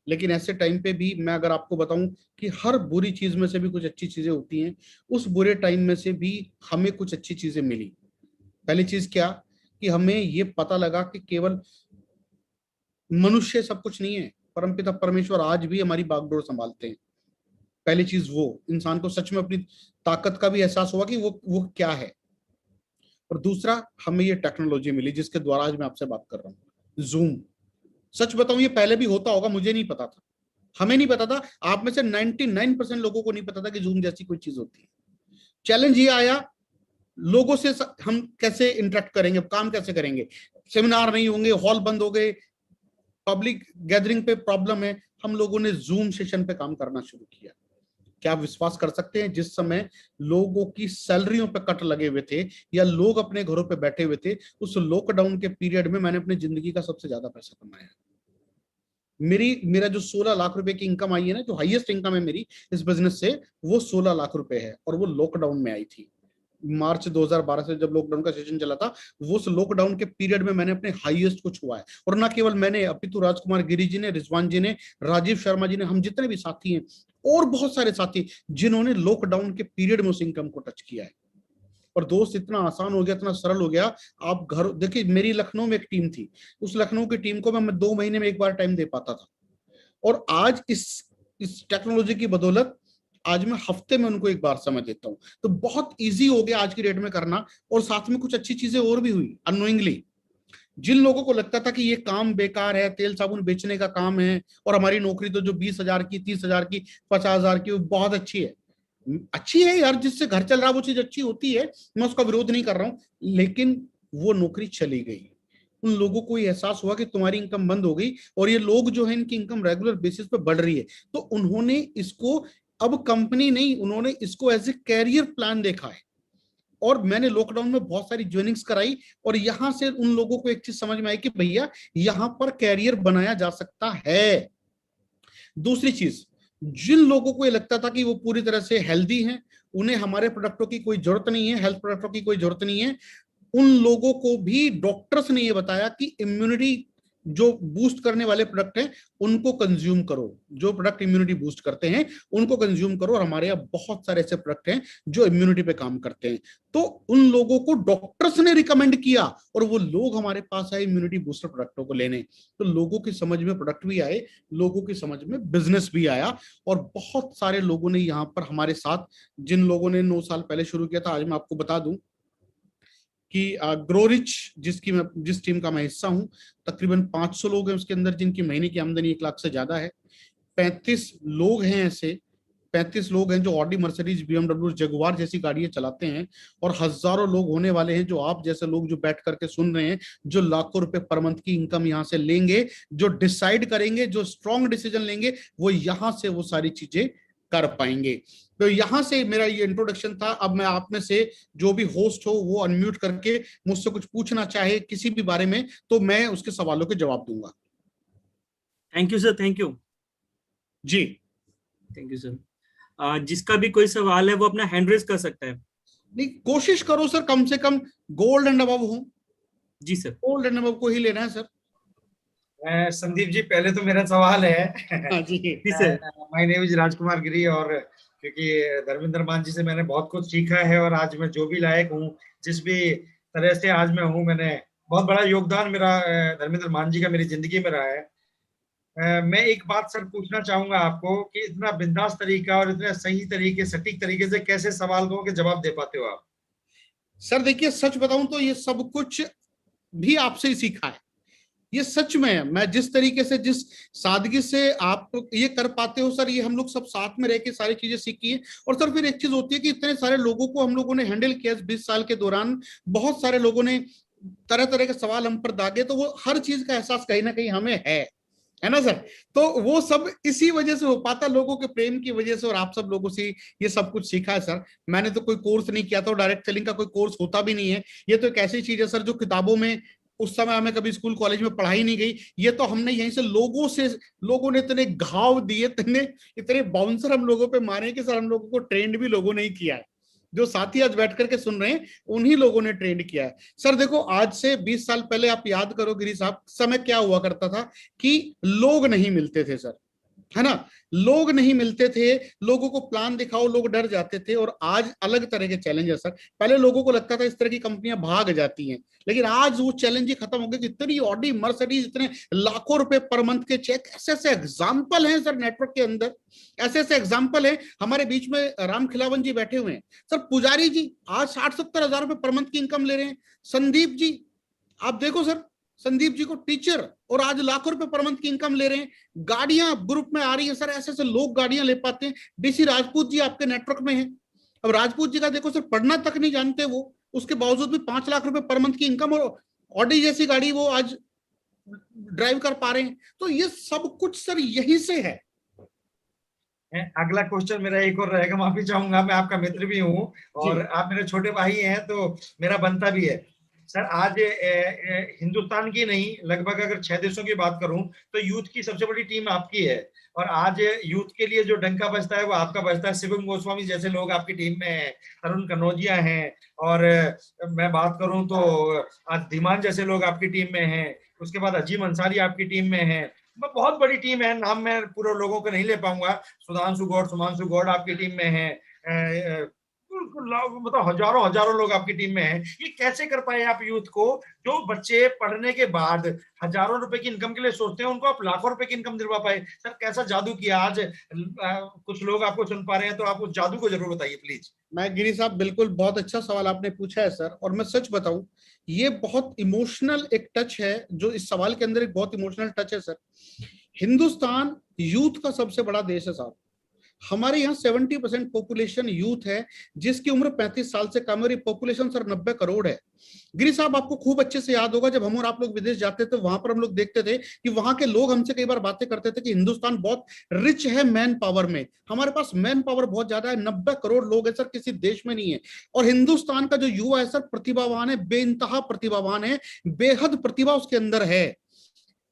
लेकिन ऐसे टाइम पे भी मैं अगर आपको बताऊं कि हर बुरी चीज में से भी कुछ अच्छी चीजें होती हैं, उस बुरे टाइम में से भी हमें कुछ अच्छी चीजें मिली। पहली चीज क्या कि हमें ये पता लगा कि केवल मनुष्य सब कुछ नहीं है, परमपिता परमेश्वर आज भी हमारी बागडोर संभालते हैं। पहली चीज वो इंसान को सच में अपनी ताकत का भी एहसास हुआ कि वो क्या है। और दूसरा, हमें ये टेक्नोलॉजी मिली जिसके द्वारा आज मैं आपसे बात कर रहा हूँ, जूम। सच बताऊं ये पहले भी होता होगा, मुझे नहीं पता था, हमें नहीं पता था। आप में से 99% लोगों को नहीं पता था कि जूम जैसी कोई चीज होती है। चैलेंज ये आया, लोगों से हम कैसे इंटरेक्ट करेंगे, काम कैसे करेंगे। सेमिनार नहीं होंगे, हॉल बंद हो गए, पब्लिक गैदरिंग पे प्रॉब्लम है। हम लोगों ने जूम सेशन पे काम करना शुरू किया। क्या आप विश्वास कर सकते हैं, जिस समय लोगों की सैलरियों पे कट लगे हुए थे या लोग अपने घरों पे बैठे हुए थे, उस लॉकडाउन के पीरियड में मैंने अपनी जिंदगी का सबसे ज्यादा पैसा कमाया। मेरा जो 16 लाख रुपए की इनकम आई है ना, जो हाईएस्ट इनकम है मेरी इस बिजनेस से, वो 16 लाख रुपए है। और वो लॉकडाउन में आई थी। मार्च 2012 से जब लॉकडाउन का सेशन चला था, वो उस लॉकडाउन के पीरियड में मैंने अपने हाईएस्ट को छुआ है। और ना केवल मैंने, अपितु राजकुमार गिरी जी ने, रिजवान जी ने, राजीव शर्मा जी ने, हम जितने भी साथी हैं और बहुत सारे साथी जिन्होंने लॉकडाउन के पीरियड में उस इनकम को टच किया है। और दोस्त इतना आसान हो गया, इतना सरल हो गया। आप घर देखिए, मेरी लखनऊ में एक टीम थी, उस लखनऊ की टीम को मैं 2 महीने में एक बार टाइम दे पाता था। और आज इस टेक्नोलॉजी की बदौलत आज मैं हफ्ते में उनको एक बार समय देता हूं। तो बहुत इजी हो गया आज की डेट में करना। और साथ में कुछ अच्छी चीजें और भी हुई अननोइंगली। जिन लोगों को लगता था कि ये काम बेकार है, तेल साबुन बेचने का काम है, और हमारी नौकरी तो जो 20,000 की, 30,000 की, 50,000 की, वो बहुत अच्छी है। अच्छी है यार, जिससे घर चल रहा है वो चीज अच्छी होती है, मैं उसका विरोध नहीं कर रहा हूं। लेकिन वो नौकरी चली गई। उन लोगों को ये एहसास हुआ कि तुम्हारी इनकम बंद हो गई, और ये लोग जो है इनकी इनकम रेगुलर बेसिस पे बढ़ रही है। तो उन्होंने इसको अब कंपनी नहीं, उन्होंने इसको एज ए कैरियर प्लान देखा है। और मैंने लॉकडाउन में बहुत सारी ज्वाइनिंग्स कराई, और यहां से उन लोगों को एक चीज समझ में आई कि भैया यहां पर कैरियर बनाया जा सकता है। दूसरी चीज, जिन लोगों को ये लगता था कि वो पूरी तरह से हेल्दी हैं, उन्हें हमारे प्रोडक्टों की कोई जरूरत नहीं है, हेल्थ प्रोडक्टों की कोई जरूरत नहीं है, उन लोगों को भी डॉक्टर्स ने ये बताया कि इम्यूनिटी जो बूस्ट करने वाले प्रोडक्ट हैं उनको कंज्यूम करो। जो प्रोडक्ट इम्यूनिटी बूस्ट करते हैं उनको कंज्यूम करो। और हमारे यहाँ बहुत सारे ऐसे प्रोडक्ट हैं जो इम्यूनिटी पे काम करते हैं। तो उन लोगों को डॉक्टर्स ने रिकमेंड किया, और वो लोग हमारे पास आए इम्यूनिटी बूस्टर प्रोडक्टों को लेने। तो लोगों की समझ में प्रोडक्ट भी आए, लोगों की समझ में बिजनेस भी आया। और बहुत सारे लोगों ने यहाँ पर हमारे साथ, जिन लोगों ने 9 साल पहले शुरू किया था, आज मैं आपको बता दूं कि ग्रोरिच जिस टीम का मैं हिस्सा हूं, तकरीबन 500 लोग हैं उसके अंदर जिनकी महीने की आमदनी 1 लाख से ज्यादा है। 35 लोग हैं ऐसे, 35 लोग हैं जो ऑडी, मर्सिडीज, BMW, जगुआर जैसी गाड़ियां चलाते हैं। और हजारों लोग होने वाले हैं जो आप जैसे लोग जो बैठ करके सुन रहे हैं, जो लाखों रुपए पर मंथ की इनकम यहाँ से लेंगे, जो डिसाइड करेंगे, जो स्ट्रॉन्ग डिसीजन लेंगे, वो यहाँ से वो सारी चीजें कर पाएंगे। तो यहां से मेरा ये इंट्रोडक्शन था। अब मैं आप में से जो भी होस्ट हो वो अनम्यूट करके मुझसे कुछ पूछना चाहे किसी भी बारे में, तो मैं उसके सवालों के जवाब दूंगा। Thank you sir, thank you ji, thank you sir. जिसका भी कोई सवाल है वो अपना हैंड रेज कर सकता है। नहीं, कोशिश करो सर कम से कम गोल्ड एंड अबव हो। जी सर। गोल्ड एंड अबव को ही लेना है सर। संदीप जी, पहले तो मेरा सवाल है। हाँ जी, जी सर। माय नेम इज राजकुमार गिरी, और क्योंकि धर्मेंद्र मान जी से मैंने बहुत कुछ सीखा है, और आज मैं जो भी लायक हूँ, जिस भी तरह से आज मैं हूँ, मैंने बहुत बड़ा योगदान मेरा धर्मेंद्र मान जी का मेरी जिंदगी में रहा है। मैं एक बात सर पूछना चाहूंगा आपको कि इतना बिंदास तरीका और इतने सही तरीके, सटीक तरीके से कैसे सवालों के जवाब दे पाते हो आप? सर देखिए, सच बताऊं तो ये सब कुछ भी आपसे ही सीखा है। ये सच में है। मैं जिस तरीके से, जिस सादगी से आप ये कर पाते हो सर, ये हम लोग सब साथ में रह के सारी चीजें सीखी है। और सर फिर एक चीज होती है कि इतने सारे लोगों को हम लोगों ने हैंडल किया 20 साल के दौरान, बहुत सारे लोगों ने तरह तरह के सवाल हम पर दागे, तो वो हर चीज का एहसास कहीं ना कहीं हमें है ना सर। तो वो सब इसी वजह से हो पाता, लोगों के प्रेम की वजह से, और आप सब लोगों से ये सब कुछ सीखा है सर। मैंने तो कोई कोर्स नहीं किया था, डायरेक्ट सेलिंग का कोई कोर्स होता भी नहीं है। ये तो एक ऐसी चीज है सर जो किताबों में उस समय हमें कभी स्कूल कॉलेज में पढ़ाई नहीं गई। ये तो हमने यहीं से लोगों ने इतने घाव दिए, इतने इतने बाउंसर हम लोगों पे मारे कि सर हम लोगों को ट्रेंड भी लोगों ने ही किया है। जो साथी आज बैठ करके सुन रहे हैं उन्हीं लोगों ने ट्रेंड किया है सर। देखो आज से 20 साल पहले आप याद करो गिरी साहब, समय क्या हुआ करता था कि लोग नहीं मिलते थे सर, है ना। लोग नहीं मिलते थे, लोगों को प्लान दिखाओ लोग डर जाते थे। और आज अलग तरह के चैलेंज है सर। पहले लोगों को लगता था इस तरह की कंपनियां भाग जाती हैं, लेकिन आज वो चैलेंज ही खत्म हो गए। इतनी ऑडी मर्सिडीज, इतने लाखों रुपए पर मंथ के चेक, ऐसे ऐसे एग्जाम्पल हैं सर नेटवर्क के अंदर, ऐसे ऐसे एग्जाम्पल हैं। हमारे बीच में राम खिलावन जी बैठे हुए हैं सर, पुजारी जी आज 60-70 हजार रुपए पर मंथ की इनकम ले रहे हैं। संदीप जी आप देखो सर, संदीप जी को टीचर और आज लाखों रुपए पर मंथ की इनकम ले रहे हैं। गाड़ियां ग्रुप में आ रही है सर, ऐसे ऐसे लोग गाड़ियां ले पाते हैं। डीसी राजपूत जी आपके नेटवर्क में हैं। अब राजपूत जी का देखो सर, पढ़ना तक नहीं जानते वो, उसके बावजूद भी 5 लाख रुपए पर मंथ की इनकम, और ऑडी जैसी गाड़ी वो आज ड्राइव कर पा रहे हैं। तो ये सब कुछ सर यहीं से है। अगला क्वेश्चन मेरा एक और रहेगा, माफी चाहूंगा, मैं आपका मित्र भी हूँ और आप मेरे छोटे भाई हैं तो मेरा बनता भी है। सर आज हिंदुस्तान की नहीं, लगभग अगर 6 देशों की बात करूं तो यूथ की सबसे बड़ी टीम आपकी है। और आज यूथ के लिए जो डंका बजता है वो आपका बजता है। शिवम गोस्वामी जैसे लोग आपकी टीम में हैं, तरुण कनौजिया हैं, और मैं बात करूं तो आज धीमान जैसे लोग आपकी टीम में हैं। उसके बाद अजीम अंसारी आपकी टीम में है। बहुत बड़ी टीम है, नाम मैं पूरे लोगों को नहीं ले पाऊंगा। सुधांशु गौड़ आपकी टीम में है। मतलब हजारों हजारों लोग आपकी टीम में हैं। ये कैसे कर पाए आप यूथ को, जो बच्चे पढ़ने के बाद हजारों रुपए की इनकम के लिए सोचते हैं, उनको आप लाखों रुपए की इनकम दिलवा पाए? सर कैसा जादू किया? आज कुछ लोग आपको सुन पा रहे हैं तो आप उस जादू को जरूर बताइए प्लीज। मैं गिरी साहब बिल्कुल, बहुत अच्छा सवाल आपने पूछा है सर। और मैं सच बताऊं, ये बहुत इमोशनल एक टच है, जो इस सवाल के अंदर एक बहुत इमोशनल टच है सर। हिंदुस्तान यूथ का सबसे बड़ा देश है साहब। हमारे यहाँ 70% पॉपुलेशन यूथ है, जिसकी उम्र 35 साल से कम है। पॉपुलेशन सर 90 करोड़ है। गिरी साहब आपको खूब अच्छे से याद होगा, जब हम और आप लोग विदेश जाते थे, वहां पर हम लोग देखते थे कि वहां के लोग हमसे कई बार बातें करते थे कि हिंदुस्तान बहुत रिच है मैन पावर में, हमारे पास मैन पावर बहुत ज्यादा है। 90 करोड़ लोग है सर, किसी देश में नहीं है। और हिंदुस्तान का जो युवा है सर, प्रतिभावान है, बेइंतहा प्रतिभावान है, बेहद प्रतिभा उसके अंदर है।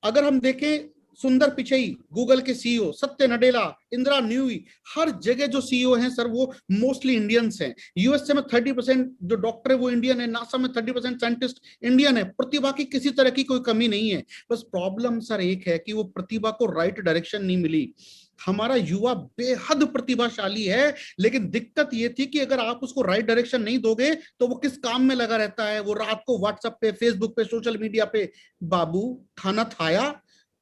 अगर हम देखें, सुंदर पिचई गूगल के सीईओ, सत्य नडेला, इंदिरा न्यूई, हर जगह जो सीईओ हैं सर वो मोस्टली इंडियंस हैं। यूएसए में 30% जो डॉक्टर है वो इंडियन है, नासा में 30% साइंटिस्ट इंडियन है। प्रतिभा की किसी तरह की कोई कमी नहीं है। बस प्रॉब्लम सर एक है कि वो प्रतिभा को राइट डायरेक्शन नहीं मिली। हमारा युवा बेहद प्रतिभाशाली है, लेकिन दिक्कत ये थी कि अगर आप उसको राइट डायरेक्शन नहीं दोगे तो वो किस काम में लगा रहता है? वो रात को व्हाट्सएप पे, फेसबुक पे, सोशल मीडिया पे, बाबू खाना खाया,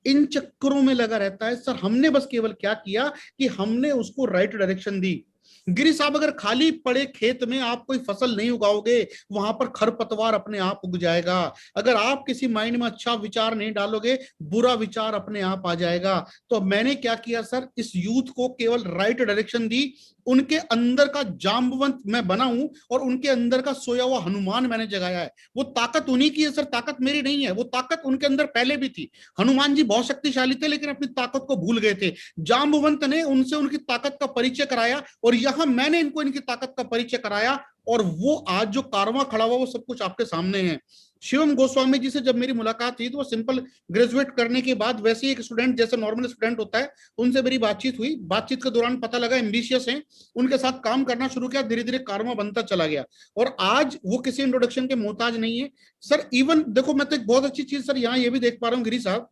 इन चक्करों में लगा रहता है सर। हमने बस केवल क्या किया कि हमने उसको राइट डायरेक्शन दी। गिरी साहब अगर खाली पड़े खेत में आप कोई फसल नहीं उगाओगे, वहां पर खरपतवार अपने आप उग जाएगा। अगर आप किसी माइंड में अच्छा विचार नहीं डालोगे, बुरा विचार अपने आप आ जाएगा। तो मैंने क्या किया सर, इस यूथ को केवल राइट डायरेक्शन दी। उनके अंदर का जांबवंत मैं बना हूं और उनके अंदर का सोया हुआ हनुमान मैंने जगाया है। वो ताकत उन्हीं की है सर, ताकत मेरी नहीं है। वो ताकत उनके अंदर पहले भी थी। हनुमान जी बहुत शक्तिशाली थे, लेकिन अपनी ताकत को भूल गए थे। जांबवंत ने उनसे उनकी ताकत का परिचय कराया, और यहां मैंने इनको इनकी ताकत का परिचय कराया। और वो आज जो कारवां खड़ा हुआ वो सब कुछ आपके सामने है। शिवम गोस्वामी जी से जब मेरी मुलाकात हुई तो वो सिंपल ग्रेजुएट करने के बाद वैसे ही एक स्टूडेंट जैसे नॉर्मल स्टूडेंट होता है, उनसे मेरी बातचीत हुई। बातचीत के दौरान पता लगा एम्बिशियस हैं, उनके साथ काम करना शुरू किया, धीरे धीरे कारवां बनता चला गया। और आज वो किसी इंट्रोडक्शन के मोहताज नहीं है सर। इवन देखो, मैं तो एक बहुत अच्छी चीज सर यहाँ ये भी देख पा रहा हूँ गिरी साहब,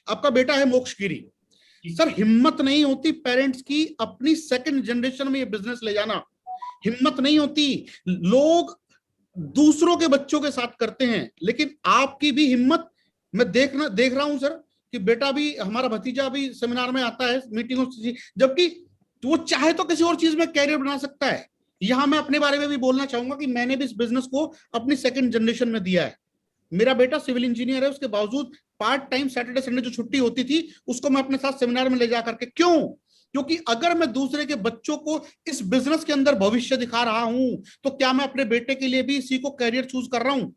आपका बेटा है मोक्ष गिरी सर। हिम्मत नहीं होती पेरेंट्स की अपनी सेकंड जनरेशन में ये बिजनेस ले जाना, हिम्मत नहीं होती। लोग दूसरों के बच्चों के साथ करते हैं, लेकिन आपकी भी हिम्मत मैं देख रहा हूं सर कि बेटा भी, हमारा भतीजा भी सेमिनार में आता है, मीटिंगों से, जबकि वो चाहे तो किसी और चीज में कैरियर बना सकता है। यहां मैं अपने बारे में भी बोलना चाहूंगा कि मैंने भी इस बिजनेस को अपनी सेकंड जनरेशन में दिया है। मेरा बेटा सिविल इंजीनियर है, उसके बावजूद पार्ट टाइम सैटरडे संडे जो छुट्टी होती थी उसको मैं अपने साथ सेमिनार में ले जा करके, क्यों? क्योंकि अगर मैं दूसरे के बच्चों को इस बिजनेस के अंदर भविष्य दिखा रहा हूं तो क्या मैं अपने बेटे के लिए भी इसी को कैरियर चूज कर रहा हूं?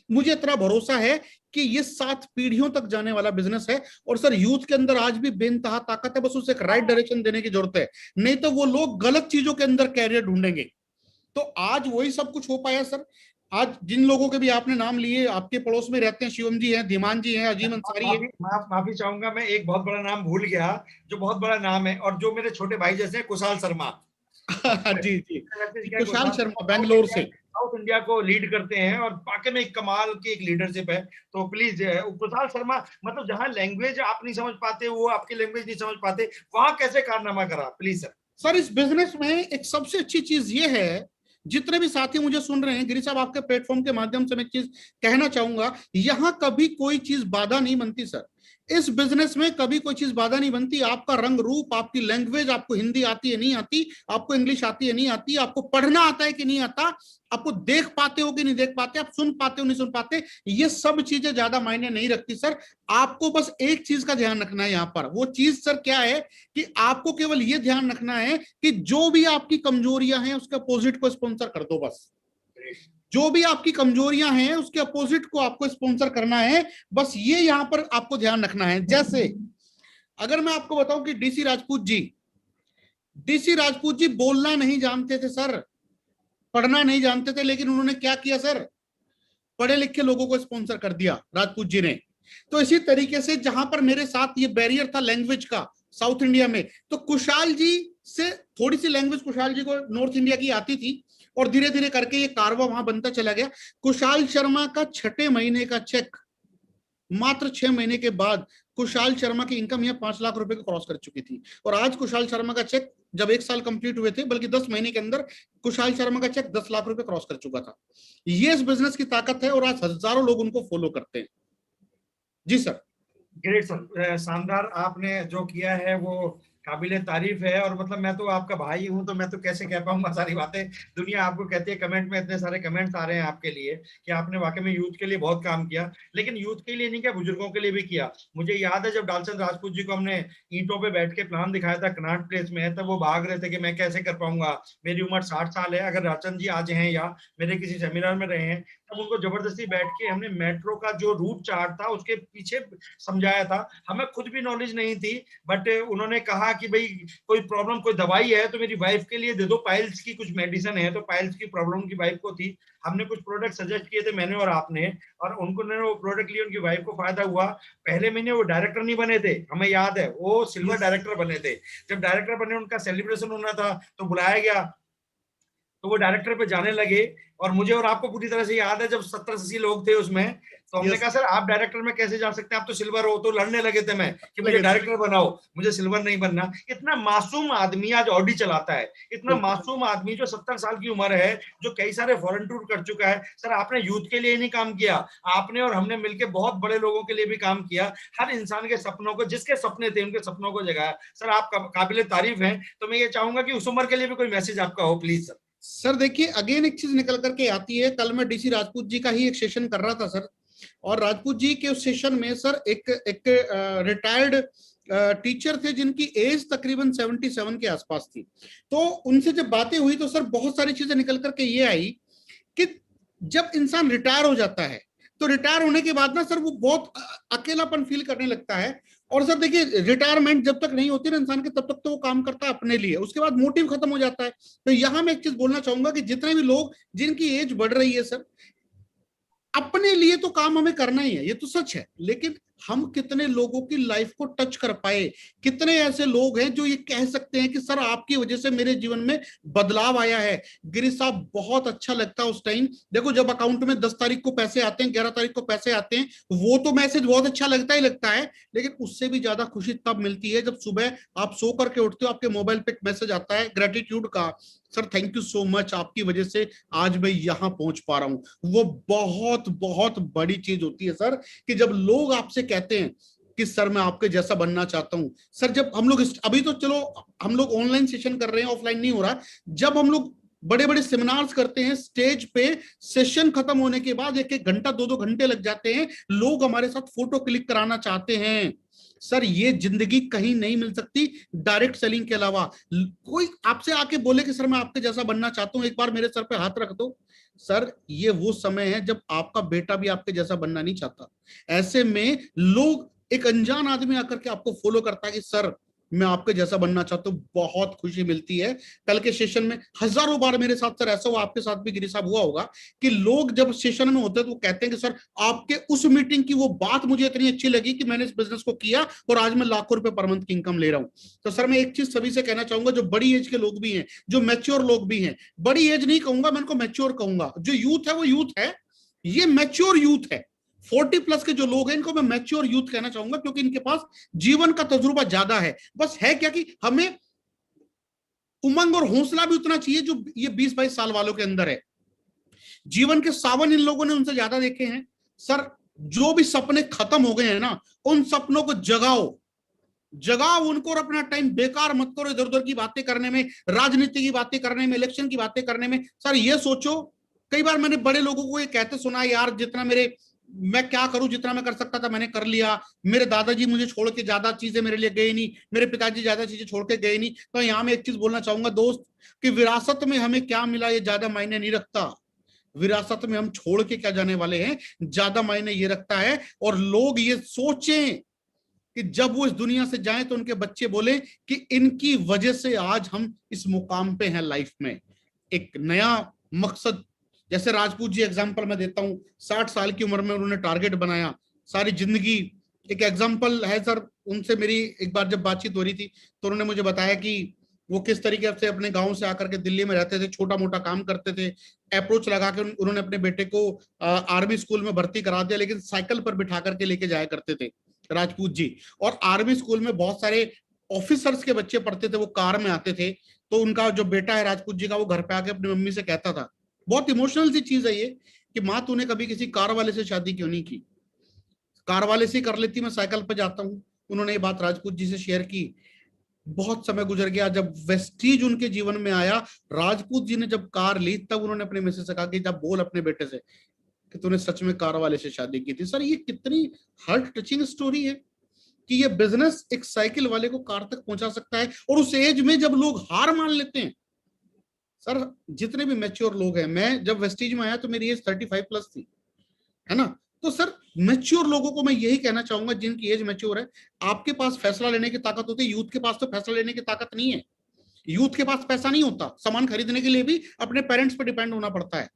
मुझे इतना भरोसा है कि ये 7 पीढ़ियों तक जाने वाला बिजनेस है। और सर यूथ के अंदर आज भी बेनतहा ताकत है, बस उसे एक राइट डायरेक्शन देने की जरूरत है, नहीं तो वो लोग गलत चीजों के अंदर कैरियर ढूंढेंगे। तो आज वही सब कुछ हो पाया सर। आज जिन लोगों के भी आपने नाम लिए, आपके पड़ोस में रहते हैं, शिवम जी हैं, धीमान जी हैं, अजीम अंसारी है। माफी चाहूंगा, मैं एक बहुत बड़ा नाम भूल गया जो बहुत बड़ा नाम है और जो मेरे छोटे भाई जैसे हैं, कुशाल शर्मा। जी जी, कुशाल शर्मा बेंगलोर से साउथ इंडिया को लीड करते हैं और वाकई में एक कमाल की एक लीडरशिप है। तो प्लीज कुशाल शर्मा, मतलब जहां लैंग्वेज आप नहीं समझ पाते, वो आपकी लैंग्वेज नहीं समझ पाते, वहां कैसे कारनामा करा प्लीज सर। सर इस बिजनेस में एक सबसे अच्छी चीज ये है, जितने भी साथी मुझे सुन रहे हैं, गिरी साहब आपके प्लेटफॉर्म के माध्यम से मैं चीज कहना चाहूंगा, यहां कभी कोई चीज बाधा नहीं बनती सर। इस बिजनेस में कभी कोई चीज बाधा नहीं बनती। आपका रंग रूप, आपकी लैंग्वेज, आपको हिंदी आती है नहीं आती, आपको इंग्लिश आती है नहीं आती, आपको पढ़ना आता है कि नहीं आता, आपको देख पाते हो कि नहीं देख पाते, आप सुन पाते हो नहीं सुन पाते, ये सब चीजें ज्यादा मायने नहीं रखती सर। आपको बस एक चीज का ध्यान रखना है यहाँ पर। वो चीज सर क्या है कि आपको केवल ये ध्यान रखना है कि जो भी आपकी कमजोरियां हैं उसके अपोजिट को स्पॉन्सर कर दो बस। जो भी आपकी कमजोरियां हैं उसके अपोजिट को आपको स्पॉन्सर करना है, बस ये यहां पर आपको ध्यान रखना है। जैसे अगर मैं आपको बताऊं कि डीसी राजपूत जी बोलना नहीं जानते थे सर, पढ़ना नहीं जानते थे, लेकिन उन्होंने क्या किया सर, पढ़े लिखे लोगों को स्पॉन्सर कर दिया राजपूत जी ने। तो इसी तरीके से जहां पर मेरे साथ ये बैरियर था लैंग्वेज का साउथ इंडिया में, तो कुशाल जी से थोड़ी सी लैंग्वेज कुशाल जी को नॉर्थ इंडिया की आती थी और धीरे धीरे करके ये कारवा वहां बनता चला गया। कुशाल शर्मा का 6 महीने का चेक मात्र 6 महीने के बाद कुशाल शर्मा की इनकम यह 5 लाख रुपए को क्रॉस कर चुकी थी। और आज कुशाल शर्मा का चेक, जब 1 साल कंप्लीट हुए थे, बल्कि 10 महीने के अंदर कुशाल शर्मा का चेक 10 लाख रुपए क्रॉस कर चुका था। ये इस बिजनेस की ताकत है और आज हजारों लोग उनको फॉलो करते हैं। जी सर। ग्रेट सर, शानदार। आपने जो किया है वो काबिले तारीफ है। और मतलब मैं तो आपका भाई हूं, तो मैं तो कैसे कह पाऊंगा सारी बातें। दुनिया आपको कहती है, कमेंट में इतने सारे कमेंट्स आ रहे हैं आपके लिए कि आपने वाकई में यूथ के लिए बहुत काम किया। लेकिन यूथ के लिए नहीं किया, बुजुर्गों के लिए भी किया। मुझे याद है जब डालचंद राजपूत जी को हमने ईंटों पे बैठ के प्लान दिखाया था कनाट प्लेस में, तब वो भाग रहे थे कि मैं कैसे कर पाऊंगा, मेरी उम्र 60 साल है। अगर राजचंद जी आज हैं या मेरे किसी सेमिनार में रहे हैं, तब उनको जबरदस्ती बैठ के हमने मेट्रो का जो रूट चार्ट था उसके पीछे समझाया था। हमें खुद भी नॉलेज नहीं थी, बट उन्होंने कहा कि भाई कोई प्रॉब्लम, कोई दवाई है तो मेरी वाइफ के लिए दे दो, पाइल्स की कुछ मेडिसिन है। तो पाइल्स की प्रॉब्लम उनकी वाइफ को थी। हमने कुछ प्रोडक्ट सजेस्ट किए थे, मैंने और आपने, और उनको वो प्रोडक्ट लिए, उनकी वाइफ को फायदा हुआ। पहले महीने वो डायरेक्टर नहीं बने थे, हमें याद है, वो सिल्वर डायरेक्टर बने थे। जब डायरेक्टर बने, उनका सेलिब्रेशन होना था तो बुलाया गया, तो वो डायरेक्टर पे जाने लगे। और मुझे और आपको पूरी तरह से याद है, जब 70-80 लोग थे उसमें, तो हमने कहा सर आप डायरेक्टर में कैसे जा सकते हैं, आप तो सिल्वर हो। तो लड़ने लगे थे मैं कि मुझे डायरेक्टर बनाओ, मुझे सिल्वर नहीं बनना। इतना मासूम आदमी आज ऑडी चलाता है, इतना मासूम आदमी जो 70 साल की उम्र है, जो कई सारे फॉरेन टूर कर चुका है। सर आपने यूथ के लिए नहीं काम किया, आपने और हमने मिलकर बहुत बड़े लोगों के लिए भी काम किया। हर इंसान के सपनों को, जिसके सपने थे उनके सपनों को जगाया। सर आप काबिले तारीफ हैं। तो मैं ये चाहूंगा कि उस उम्र के लिए भी कोई मैसेज आपका हो प्लीज सर। सर देखिए, अगेन एक चीज निकल करके आती है। कल मैं डीसी राजपूत जी का ही एक सेशन कर रहा था सर, और राजपूत जी के उस सेशन में सर एक रिटायर्ड टीचर थे जिनकी एज तकरीबन 77 के आसपास थी। तो उनसे जब बातें हुई तो सर बहुत सारी चीजें निकल करके ये आई कि जब इंसान रिटायर हो जाता है तो रिटायर होने के बाद ना सर वो बहुत अकेलापन फील करने लगता है। और सर देखिए, रिटायरमेंट जब तक नहीं होती ना इंसान के, तब तक तो वो काम करता है अपने लिए, उसके बाद मोटिव खत्म हो जाता है। तो यहां मैं एक चीज बोलना चाहूंगा कि जितने भी लोग जिनकी एज बढ़ रही है सर, अपने लिए तो काम हमें करना ही है, ये तो सच है, लेकिन हम कितने लोगों की लाइफ को टच कर पाए, कितने ऐसे लोग हैं जो ये कह सकते हैं कि सर आपकी वजह से मेरे जीवन में बदलाव आया है। गिरी साहब, बहुत अच्छा लगता है उस टाइम। देखो जब अकाउंट में 10 तारीख को पैसे आते हैं, 11 तारीख को पैसे आते हैं, वो तो मैसेज बहुत अच्छा लगता ही लगता है, लेकिन उससे भी ज्यादा खुशी तब मिलती है जब सुबह आप सो करके उठते हो, आपके मोबाइल पे मैसेज आता है ग्रेटिट्यूड का, sir thank you so much, आपकी वजह से आज मैं यहां पहुंच पा रहा हूं। वो बहुत बहुत बड़ी चीज होती है सर, कि जब लोग आपसे कहते हैं कि सर मैं आपके जैसा बनना चाहता हूं। सर जब हम लोग अभी तो चलो हम लोग ऑनलाइन सेशन कर रहे हैं, ऑफलाइन नहीं हो रहा, जब हम लोग बड़े बड़े सेमिनार्स करते हैं, स्टेज पे सेशन खत्म होने के बाद 1-1 घंटा 2-2 घंटे लग जाते हैं, लोग हमारे साथ फोटो क्लिक कराना चाहते हैं। सर ये जिंदगी कहीं नहीं मिल सकती डायरेक्ट सेलिंग के अलावा। कोई आपसे आके बोले कि सर मैं आपके जैसा बनना चाहता हूं, एक बार मेरे सर पे हाथ रख दो। सर ये वो समय है जब आपका बेटा भी आपके जैसा बनना नहीं चाहता। ऐसे में लोग, एक अनजान आदमी आकर के आपको फॉलो करता है कि सर मैं आपके जैसा बनना चाहता हूं, बहुत खुशी मिलती है। कल के सेशन में हजारों बार मेरे साथ सर ऐसा हुआ, आपके साथ भी गिरी साहब हुआ होगा कि लोग जब सेशन में होते हैं तो वो कहते हैं कि सर आपके उस मीटिंग की वो बात मुझे इतनी अच्छी लगी कि मैंने इस बिजनेस को किया और आज मैं लाखों रुपए पर मंथ की इनकम ले रहा हूं। तो सर मैं एक चीज सभी से कहना चाहूंगा, जो बड़ी एज के लोग भी हैं, जो मैच्योर लोग भी हैं, बड़ी एज नहीं कहूंगा मैं इनको, मैच्योर कहूंगा। जो यूथ है वो यूथ है, ये मैच्योर यूथ है। 40+ के जो लोग हैं इनको मैं मैच्योर यूथ कहना चाहूंगा, क्योंकि इनके पास जीवन का तजुर्बा ज्यादा है। बस है क्या कि हमें उमंग और हौसला भी उतना चाहिए जो ये 20-22 साल वालों के अंदर है। जीवन के सावन इन लोगों ने उनसे ज्यादा देखे हैं। सर जो भी सपने खत्म हो गए हैं ना, उन सपनों को जगाओ उनको, और अपना टाइम बेकार मत करो इधर उधर की बातें करने में, राजनीति की बातें करने में, इलेक्शन की बातें करने में। सर ये सोचो, कई बार मैंने बड़े लोगों को ये कहते सुना, यार जितना मैं क्या करूं, जितना मैं कर सकता था मैंने कर लिया, मेरे दादाजी मुझे छोड़ के ज्यादा चीजें मेरे लिए गए नहीं, मेरे पिताजी ज्यादा चीजें छोड़ के गए नहीं। तो यहां मैं एक चीज बोलना चाहूंगा दोस्त, कि विरासत में हमें क्या मिला ये ज्यादा मायने नहीं रखता, विरासत में हम छोड़ के क्या जाने वाले हैं ज्यादा मायने ये रखता है। और लोग ये सोचें कि जब वो इस दुनिया से जाएं तो उनके बच्चे बोले कि इनकी वजह से आज हम इस मुकाम पे हैं लाइफ में, एक नया मकसद। जैसे राजपूत जी एग्जांपल मैं देता हूं, 60 साल की उम्र में उन्होंने टारगेट बनाया, सारी जिंदगी। एक एग्जांपल है सर, उनसे मेरी एक बार जब बातचीत हो रही थी तो उन्होंने मुझे बताया कि वो किस तरीके से अपने गांव से आकर के दिल्ली में रहते थे, छोटा मोटा काम करते थे। अप्रोच लगा के उन्होंने अपने बेटे को आर्मी स्कूल में भर्ती करा दिया, लेकिन साइकिल पर बिठा करके लेके जाया करते थे राजपूत जी। और आर्मी स्कूल में बहुत सारे ऑफिसर्स के बच्चे पढ़ते थे, वो कार में आते थे। तो उनका जो बेटा है राजपूत जी का, वो घर पे आके अपनी मम्मी से कहता था, बहुत इमोशनल सी चीज है ये, कि माँ तूने कभी किसी कार वाले से शादी क्यों नहीं की, कार वाले से कर लेती, मैं साइकिल पर जाता हूँ। उन्होंने ये बात राजपूत जी से शेयर की। बहुत समय गुजर गया, जब वेस्टीज उनके जीवन में आया, राजपूत जी ने जब कार ली, तब उन्होंने अपने मिसेस से कहा कि जब बोल अपने बेटे से कि तूने सच में कार वाले से शादी की थी। सर ये कितनी हार्ट टचिंग स्टोरी है कि ये बिजनेस एक साइकिल वाले को कार तक पहुंचा सकता है, और उस एज में जब लोग हार मान लेते हैं। सर जितने भी मैच्योर लोग हैं, मैं जब वेस्टीज में आया तो मेरी एज 35+ थी, है ना। तो सर मैच्योर लोगों को मैं यही कहना चाहूंगा, जिनकी एज मैच्योर है, आपके पास फैसला लेने की ताकत होती है। यूथ के पास तो फैसला लेने की ताकत नहीं है, यूथ के पास पैसा नहीं होता, सामान खरीदने के लिए भी अपने पेरेंट्स पर डिपेंड होना पड़ता है।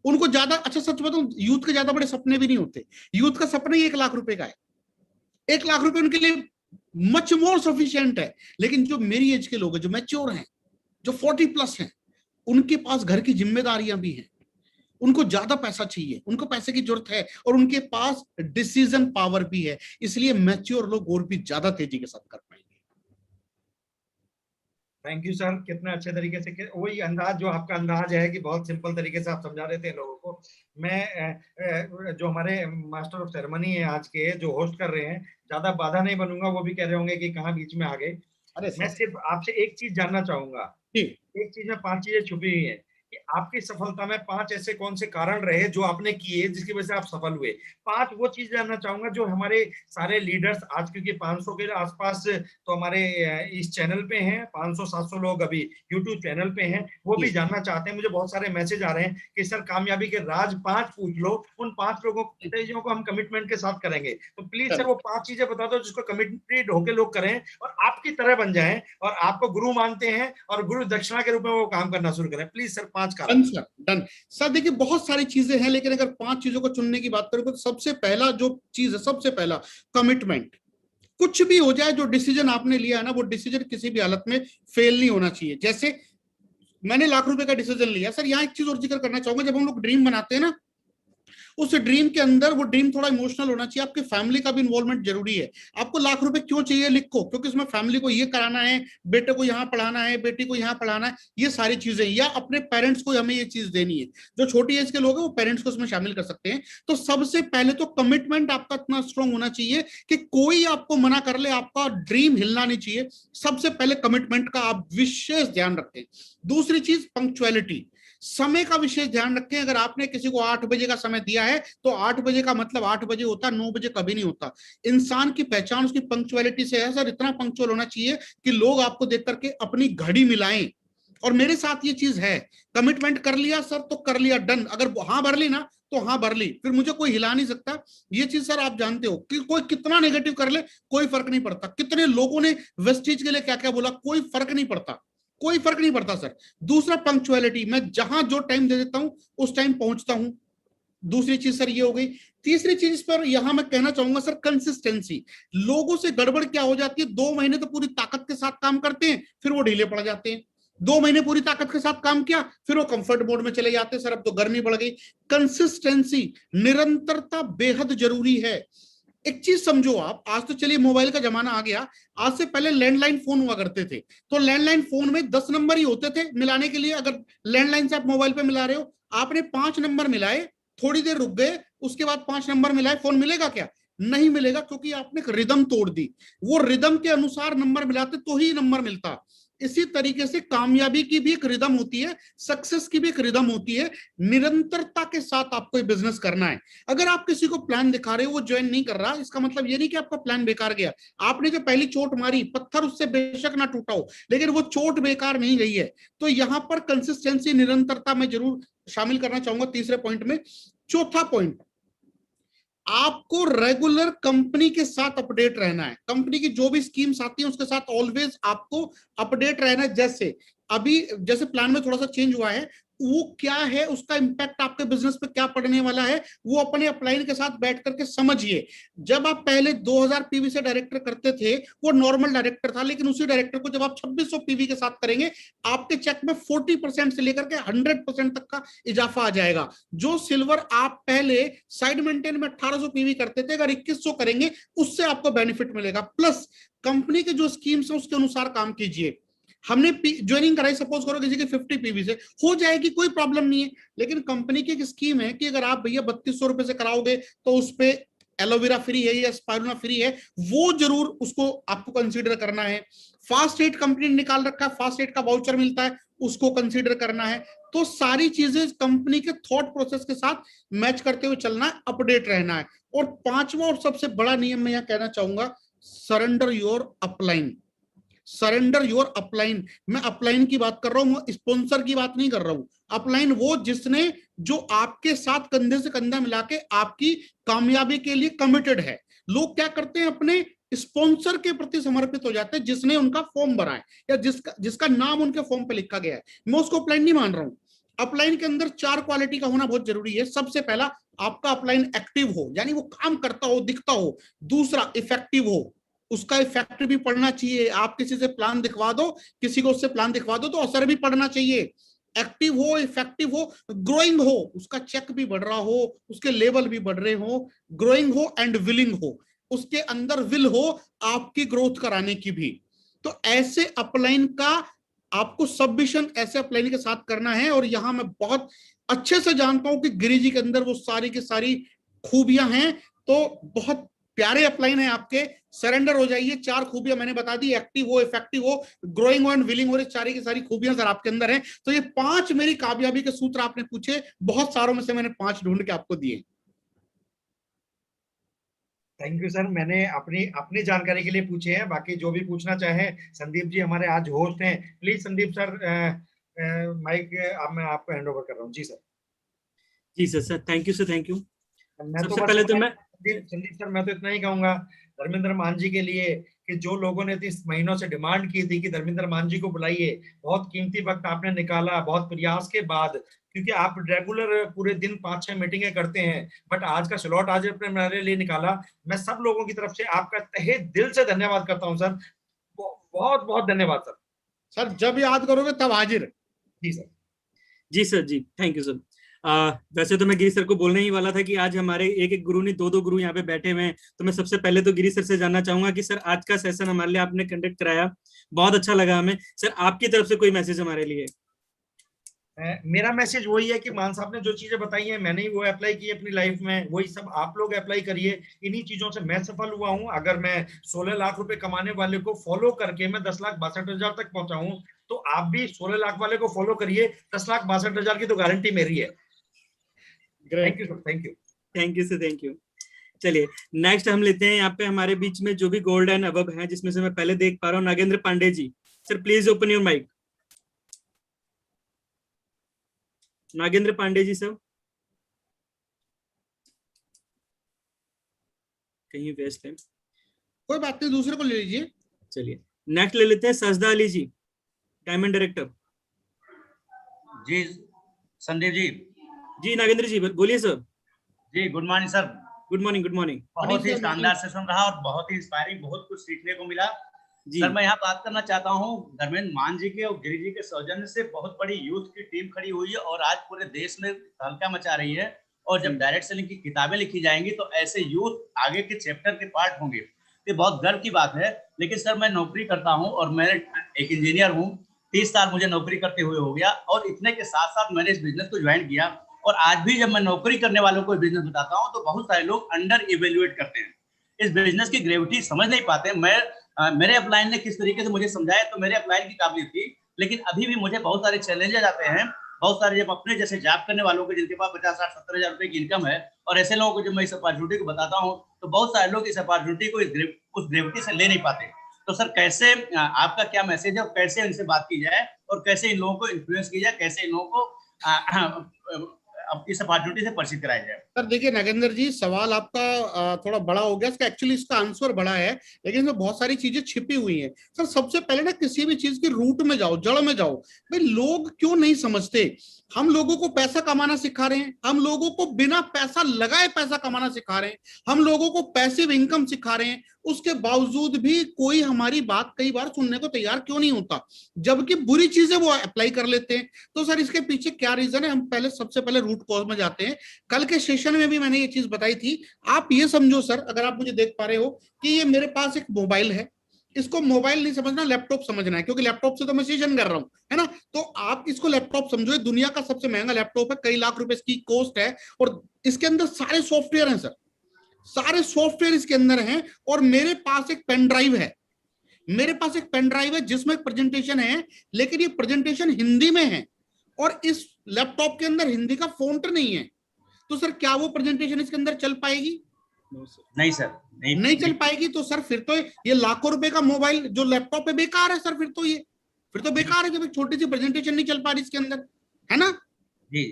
उनको ज्यादा, अच्छा सच बताऊं, यूथ के ज्यादा बड़े सपने भी नहीं होते। यूथ का सपना ही 1 लाख रुपए का है, 1 लाख रुपए उनके लिए मच मोर सफिशिएंट है। लेकिन जो मेरी एज के लोग हैं, जो मैच्योर हैं, जो 40+ हैं, उनके पास घर की जिम्मेदारियां भी हैं, उनको ज्यादा पैसा चाहिए, उनको पैसे की जरूरत है, और उनके पास डिसीजन पावर भी है। इसलिए मैच्योर लोग और भी ज्यादा तेजी के साथ कर पाएंगे। थैंक यू सर, कितना अच्छे तरीके से, वही अंदाज जो आपका अंदाज है कि बहुत सिंपल तरीके से आप समझा रहे थे लोगों को। मैं जो हमारे मास्टर ऑफ सेरेमनी है आज के, जो होस्ट कर रहे हैं, ज्यादा बाधा नहीं बनूंगा, वो भी कह रहे होंगे कि कहाँ बीच में आ गए। मैं सिर्फ आपसे एक चीज जानना चाहूंगा, एक चीज में 5 चीजें छुपी हुई है कि आपकी सफलता में 5 ऐसे कौन से कारण रहे जो आपने किए जिसकी वजह से आप सफल हुए। 5 वो चीज जानना चाहूंगा जो हमारे सारे लीडर्स आज, क्योंकि 500 के आसपास तो हमारे इस चैनल पे हैं, 500-700 लोग अभी यूट्यूब चैनल पे हैं, वो भी जानना चाहते हैं। मुझे बहुत सारे मैसेज आ रहे हैं कि सर कामयाबी के राज 5 पूछ लो, उन 5 लोगों चीजों को हम कमिटमेंट के साथ करेंगे। तो प्लीज सर वो 5 चीजें बता दो जिसको कमिटेड होकर लोग करें और आपकी तरह बन जाएं और आपको गुरु मानते हैं और गुरु दक्षिणा के रूप में वो काम करना शुरू करें। प्लीज सर 5 कारण। डन सर, देखिए बहुत सारी चीजें हैं, लेकिन अगर 5 चीजों को चुनने की बात करें तो सबसे पहला जो चीज है, सबसे पहला कमिटमेंट। कुछ भी हो जाए, जो डिसीजन आपने लिया है ना, वो डिसीजन किसी भी हालत में फेल नहीं होना चाहिए। जैसे मैंने लाख रुपए का डिसीजन लिया। सर यहाँ एक चीज और जिक्र करना चाहूंगा, जब हम लोग ड्रीम बनाते हैं ना, उस ड्रीम के अंदर वो ड्रीम थोड़ा इमोशनल होना चाहिए, आपके फैमिली का भी इन्वॉल्वमेंट जरूरी है। आपको लाख रुपए क्यों चाहिए लिखो, क्योंकि उसमें फैमिली को ये कराना है, बेटे को यहाँ पढ़ाना है, बेटी को यहाँ पढ़ाना है, ये सारी चीजें, या अपने पेरेंट्स को हमें ये चीज देनी है। जो छोटी एज के लोग हैं वो पेरेंट्स को उसमें शामिल कर सकते हैं। तो सबसे पहले तो कमिटमेंट आपका इतना स्ट्रांग होना चाहिए कि कोई आपको मना कर ले, आपका ड्रीम हिलना नहीं चाहिए। सबसे पहले कमिटमेंट का आप विशेष ध्यान रखें। दूसरी चीज पंक्चुअलिटी, समय का विशेष ध्यान रखें। अगर आपने किसी को 8 बजे का समय दिया है तो 8 बजे का मतलब 8 बजे होता, 9 बजे कभी नहीं होता। इंसान की पहचान उसकी पंक्चुअलिटी से है सर, इतना पंक्चुअल होना चाहिए कि लोग आपको देख करके अपनी घड़ी मिलाएं। और मेरे साथ ये चीज है, कमिटमेंट कर लिया सर तो कर लिया, डन। अगर हाँ भर ली ना तो हाँ भर ली, फिर मुझे कोई हिला नहीं सकता। ये चीज सर आप जानते हो कि कोई कितना नेगेटिव कर ले कोई फर्क नहीं पड़ता। कितने लोगों ने वेस्टीज के लिए क्या क्या बोला, कोई फर्क नहीं पड़ता, कोई फर्क नहीं पड़ता सर। दूसरा पंक्चुअलिटी, मैं जहां जो टाइम दे देता हूं उस टाइम पहुंचता हूं। दूसरी चीज सर ये हो गई। तीसरी चीज पर यहां मैं कहना चाहूंगा सर, कंसिस्टेंसी। लोगों से गड़बड़ क्या हो जाती है, 2 महीने तो पूरी ताकत के साथ काम करते हैं, फिर वो ढीले पड़ जाते हैं। 2 महीने पूरी ताकत के साथ काम किया, फिर वो कंफर्ट मोड में चले जाते हैं, सर अब तो गर्मी बढ़ गई। कंसिस्टेंसी, निरंतरता बेहद जरूरी है। एक चीज समझो आप, आज तो चलिए मोबाइल का जमाना आ गया, आज से पहले लैंडलाइन फोन हुआ करते थे। तो लैंडलाइन फोन में 10 नंबर ही होते थे मिलाने के लिए। अगर लैंडलाइन से आप मोबाइल पे मिला रहे हो, आपने 5 नंबर मिलाए, थोड़ी देर रुक गए, उसके बाद 5 नंबर मिलाए, फोन मिलेगा क्या? नहीं मिलेगा, क्योंकि आपने एक रिदम तोड़ दी। वो रिदम के अनुसार नंबर मिलाते तो ही नंबर मिलता। इसी तरीके से कामयाबी की भी एक रिदम होती है, सक्सेस की भी एक रिदम होती है। निरंतरता के साथ आपको ये बिजनेस करना है। अगर आप किसी को प्लान दिखा रहे हो, वो ज्वाइन नहीं कर रहा, इसका मतलब ये नहीं कि आपका प्लान बेकार गया। आपने जो पहली चोट मारी, पत्थर उससे बेशक ना टूटा हो, लेकिन वो चोट बेकार नहीं गई है। तो यहां पर कंसिस्टेंसी, निरंतरता में जरूर शामिल करना चाहूंगा तीसरे पॉइंट में। चौथा पॉइंट, आपको रेगुलर कंपनी के साथ अपडेट रहना है। कंपनी की जो भी स्कीम्स आती है उसके साथ ऑलवेज आपको अपडेट रहना है। जैसे प्लान में थोड़ा सा चेंज हुआ है, वो क्या है, उसका इंपैक्ट आपके बिजनेस पे क्या पड़ने वाला है, वो अपने अपलाइन के साथ बैठ करके समझिए। जब आप पहले 2000 पीवी से डायरेक्टर करते थे, वो नॉर्मल डायरेक्टर था, लेकिन उसी डायरेक्टर को जब आप 2600 पीवी के साथ करेंगे, आपके चेक में 40% से लेकर के 100% तक का इजाफा आ जाएगा। जो सिल्वर आप पहले साइड मेंटेन में 1800 पीवी करते थे, अगर 2100 करेंगे, उससे आपको बेनिफिट मिलेगा। प्लस कंपनी के जो स्कीम्स है उसके अनुसार काम कीजिए। हमने ज्वाइनिंग कराई, सपोज करो किसी की 50 पीवी से, हो जाएगी, कोई प्रॉब्लम नहीं है। लेकिन कंपनी की एक स्कीम है कि अगर आप भैया 3200 रुपए से कराओगे तो उस पे एलोवेरा फ्री है या स्पाइरुलिना फ्री है, वो जरूर उसको आपको कंसीडर करना है। फास्ट एड कंपनी ने निकाल रखा है, फास्ट एड का वाउचर मिलता है, उसको कंसीडर करना है। तो सारी चीजें कंपनी के थॉट प्रोसेस के साथ मैच करते हुए चलना है, अपडेट रहना है। और पांचवा और सबसे बड़ा नियम मैं यहां कहना चाहूंगा, surrender your upline. Surrender your upline. मैं अपलाइन की बात कर रहा हूं, स्पॉन्सर की बात नहीं कर रहा हूं। अपलाइन वो जिसने, जो आपके साथ कंधे से कंधा मिला के आपकी कामयाबी के लिए कमिटेड है। लोग क्या करते हैं, अपने स्पॉन्सर के प्रति समर्पित हो जाते हैं, जिसने उनका फॉर्म भरा है या जिसका नाम उनके फॉर्म पे लिखा गया है। मैं उसको अपलाइन नहीं मान रहा हूं। अपलाइन के अंदर 4 क्वालिटी का होना बहुत जरूरी है। सबसे पहला, आपका अपलाइन एक्टिव हो, यानी वो काम करता हो, दिखता हो। दूसरा, इफेक्टिव हो, उसका इफेक्ट भी पड़ना चाहिए। आप किसी से प्लान दिखवा दो, किसी को उससे प्लान दिखवा दो, तो असर भी पड़ना चाहिए। एक्टिव हो, इफेक्टिव हो, ग्रोइंग हो, उसका चेक भी बढ़ रहा हो, उसके लेवल भी बढ़ रहे हो। ग्रोइंग हो एंड विलिंग हो, उसके अंदर विल हो आपकी ग्रोथ कराने की भी। तो ऐसे अपलाइन का आपको सबमिशन ऐसे अपलाइन के साथ करना है। और यहां मैं बहुत अच्छे से जानता हूं कि गिरी जी के अंदर वो सारी की सारी खूबियां हैं। तो बहुत प्यारे अपलाइन है आपके, सरेंडर हो जाइए। 4 खूबियां मैंने बता दी, एक्टिव हो, इफेक्टिव हो, ग्रोइंग हो एंड विलिंग हो, सारी की सारी खूबियां सर आपके अंदर हैं। तो ये 5 मेरी कामयाबी के सूत्र आपने पूछे, बहुत सारों में से मैंने 5 ढूंढ के आपको दिए। थैंक यू सर, मैंने अपनी अपनी जानकारी के लिए पूछे हैं, बाकी जो भी पूछना चाहें, संदीप जी हमारे आज होस्ट हैं, प्लीज संदीप सर, माइक अब मैं आपको हैंड ओवर कर रहा हूँ। जी सर। जी sir, thank you sir, thank you. मैं तो सबसे बस पहले तो मैं संदीप सर, मैं तो इतना ही कहूंगा धर्मेंद्र मान जी के लिए कि जो लोगों ने 30 महीनों से डिमांड की थी कि धर्मेंद्र मान जी को बुलाइए, बहुत कीमती वक्त आपने निकाला, बहुत प्रयास के बाद, क्योंकि आप रेगुलर पूरे दिन 5-6 मीटिंगें करते हैं, बट आज का स्लॉट आज आपने मेरे लिए निकाला। मैं सब लोगों की तरफ से आपका तहे दिल से धन्यवाद करता हूँ सर, बहुत बहुत धन्यवाद सर। सर जब याद करोगे तब हाजिर। जी सर। जी सर, जी थैंक यू सर। वैसे तो मैं गिरी सर को बोलने ही वाला था कि आज हमारे एक एक गुरु नहीं, दो दो गुरु यहाँ पे बैठे हुए हैं। तो मैं सबसे पहले तो गिरी सर से जानना चाहूंगा कि सर आज का सेशन हमारे लिए आपने कंडक्ट कराया, बहुत अच्छा लगा हमें। सर आपकी तरफ से कोई मैसेज हमारे लिए? मेरा मैसेज वही है कि मान साहब ने जो चीजें बताई हैं मैंने ही वो अप्लाई की अपनी लाइफ में, वही सब आप लोग अप्लाई करिए। इन्हीं चीजों से मैं सफल हुआ हूं। अगर मैं 16 लाख रुपए कमाने वाले को फॉलो करके मैं 10,62,000 तक पहुंचा हूं, तो आप भी 16 लाख वाले को फॉलो करिए, 10,62,000 की तो गारंटी मेरी है। Thank you sir, thank you. Thank you sir, thank you. चलिए नेक्स्ट हम लेते हैं यहाँ पे हमारे बीच में जो भी गोल्ड एंड अबव हैं, जिसमें से मैं पहले देख पा रहा हूँ Nagendra Pande ji. Sir please open your mic. Nagendra Pande ji sir, कहीं व्यस्त है? कोई बात नहीं, दूसरे को ले लीजिए। चलिए नेक्स्ट ले लेते हैं सजदा अली जी, डायमंड डायरेक्टर। जी संदीप जी। जी नागेंद्र जी बोलिए सर। जी good morning sir. Good morning, good morning. बहुत ही शानदार सेशन रहा और बहुत ही इंस्पायरिंग, बहुत कुछ सीखने को मिला। जी सर मैं यहाँ बात करना चाहता हूँ धर्मेंद्र मान जी के और गिरी जी के सौजन्य से बहुत बड़ी यूथ की टीम खड़ी हुई है और आज पूरे देश में हल्का मचा रही है। और जब डायरेक्ट सेलिंग की किताबें लिखी जाएंगी तो ऐसे यूथ आगे के चैप्टर के पार्ट होंगे, ये बहुत गर्व की बात है। लेकिन सर मैं नौकरी करता हूँ और मैं एक इंजीनियर हूँ, 30 साल मुझे नौकरी करते हुए हो गया और इतने के साथ साथ मैंने इस बिजनेस को ज्वाइन किया। और आज भी जब मैं नौकरी करने वालों को बिजनेस बताता हूँ तो बहुत सारे लोग अंडर इवेल्युएट करते हैं, इस बिजनेस की ग्रेविटी समझ नहीं पाते। मेरे अपलाइन ने किस तरीके से मुझे समझाया तो मेरे अपलाइन की काबिलियत थी, लेकिन अभी भी मुझे बहुत सारे चैलेंजेस आते हैं। बहुत सारे जब अपने जैसे जॉब करने वालों को जिनके पास 50-60-70 हज़ार रुपए की इनकम है और ऐसे लोगों को जब मैं इस अपॉर्चुनिटी को बताता हूँ तो बहुत सारे लोग इस अपॉर्चुनिटी को उस ग्रेविटी से ले नहीं पाते। तो सर कैसे, आपका क्या मैसेज है और कैसे इनसे बात की जाए और कैसे इन लोगों को इन्फ्लुएंस किया जाए, कैसे इन लोगों को इस अपॉर्चुनिटी से परिचित कराया जाए? सर देखिए नागेंद्र जी, सवाल आपका थोड़ा बड़ा हो गया, इसका एक्चुअली इसका आंसर बड़ा है लेकिन इसमें बहुत सारी चीजें छिपी हुई हैं। सर सबसे पहले ना किसी भी चीज के रूट में जाओ, जड़ में जाओ। भाई लोग क्यों नहीं समझते? हम लोगों को पैसा कमाना सिखा रहे हैं, हम लोगों को बिना पैसा लगाए पैसा कमाना सिखा रहे हैं, हम लोगों को पैसिव इनकम सिखा रहे हैं, उसके बावजूद भी कोई हमारी बात कई बार सुनने को तैयार क्यों नहीं होता, जबकि बुरी चीजें वो अप्लाई कर लेते हैं। तो सर इसके पीछे क्या रीजन है? हम पहले सबसे पहले रूट कॉज में जाते हैं। कल के सेशन में भी मैंने ये चीज बताई थी। आप ये समझो सर, अगर आप मुझे देख पा रहे हो कि ये मेरे पास एक मोबाइल है, इसको मोबाइल नहीं समझना, लैपटॉप समझना है, क्योंकि लैपटॉप से तो मैं सेशन कर रहा हूं, है ना। तो आप इसको लैपटॉप समझो, दुनिया का सबसे महंगा लैपटॉप है, कई लाख रुपए इसकी कॉस्ट है और इसके अंदर सारे सॉफ्टवेयर हैं सर, सारे सॉफ्टवेयर इसके अंदर हैं। और मेरे पास एक पेन ड्राइव है, मेरे पास एक पेन ड्राइव है जिसमें एक प्रेजेंटेशन है, लेकिन ये प्रेजेंटेशन हिंदी में है और इस लैपटॉप के अंदर हिंदी का फॉन्ट नहीं है। तो सर क्या वो प्रेजेंटेशन इसके अंदर चल पाएगी? नहीं सर, नहीं चल पाएगी। तो सर फिर तो ये लाखों रुपए का मोबाइल जो लैपटॉप है बेकार है सर। फिर तो बेकार है जब एक छोटी सी प्रेजेंटेशन नहीं चल पा रही इसके अंदर, है ना जी।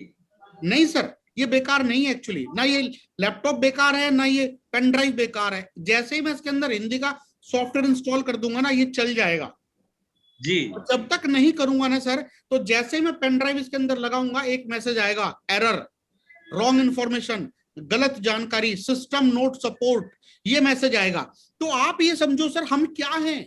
नहीं सर ये बेकार नहीं है एक्चुअली, ना ये लैपटॉप बेकार है ना ये पेन ड्राइव बेकार है। जैसे ही मैं इसके अंदर हिंदी का सॉफ्टवेयर इंस्टॉल कर दूंगा ना, ये चल जाएगा जी। जब तक नहीं करूंगा ना सर, तो जैसे ही मैं पेन ड्राइव इसके अंदर लगाऊंगा एक मैसेज आएगा, एरर, रॉन्ग इंफॉर्मेशन, गलत जानकारी, सिस्टम नोट सपोर्ट, ये मैसेज आएगा। तो आप ये समझो सर हम क्या हैं?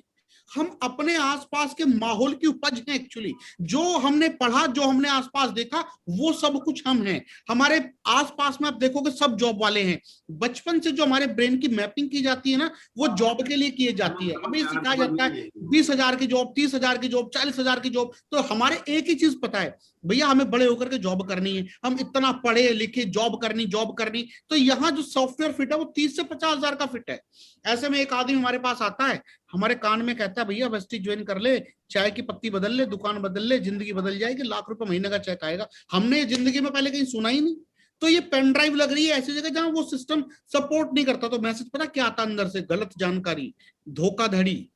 हम अपने आसपास के माहौल की उपज हैं एक्चुअली। जो हमने पढ़ा, जो हमने आसपास देखा, वो सब कुछ हम हैं। हमारे आसपास में आप देखोगे सब जॉब वाले हैं। बचपन से जो हमारे ब्रेन की मैपिंग की जाती है ना, वो जॉब के लिए की जाती है। हमें सिखाया जाता है 20,000 की जॉब, 30,000 की जॉब, 40,000 की जॉब। तो हमारे एक ही चीज पता है, भैया हमें बड़े होकर के जॉब करनी है, हम इतना पढ़े लिखे, जॉब करनी। तो यहाँ जो सॉफ्टवेयर फिट है वो 30 से 50,000 का फिट है। ऐसे में एक आदमी हमारे पास आता है, हमारे कान में कहता है भैया वेस्टिज ज्वाइन कर ले, चाय की पत्ती बदल ले, दुकान बदल ले, जिंदगी बदल जाएगी, लाख रुपए महीने का चेक आएगा। हमने जिंदगी में पहले कहीं सुना ही नहीं। तो ये पेन ड्राइव लग रही है ऐसी जगह जहां वो सिस्टम सपोर्ट नहीं करता। तो मैसेज पता क्या आता अंदर से? गलत जानकारी, धोखाधड़ी,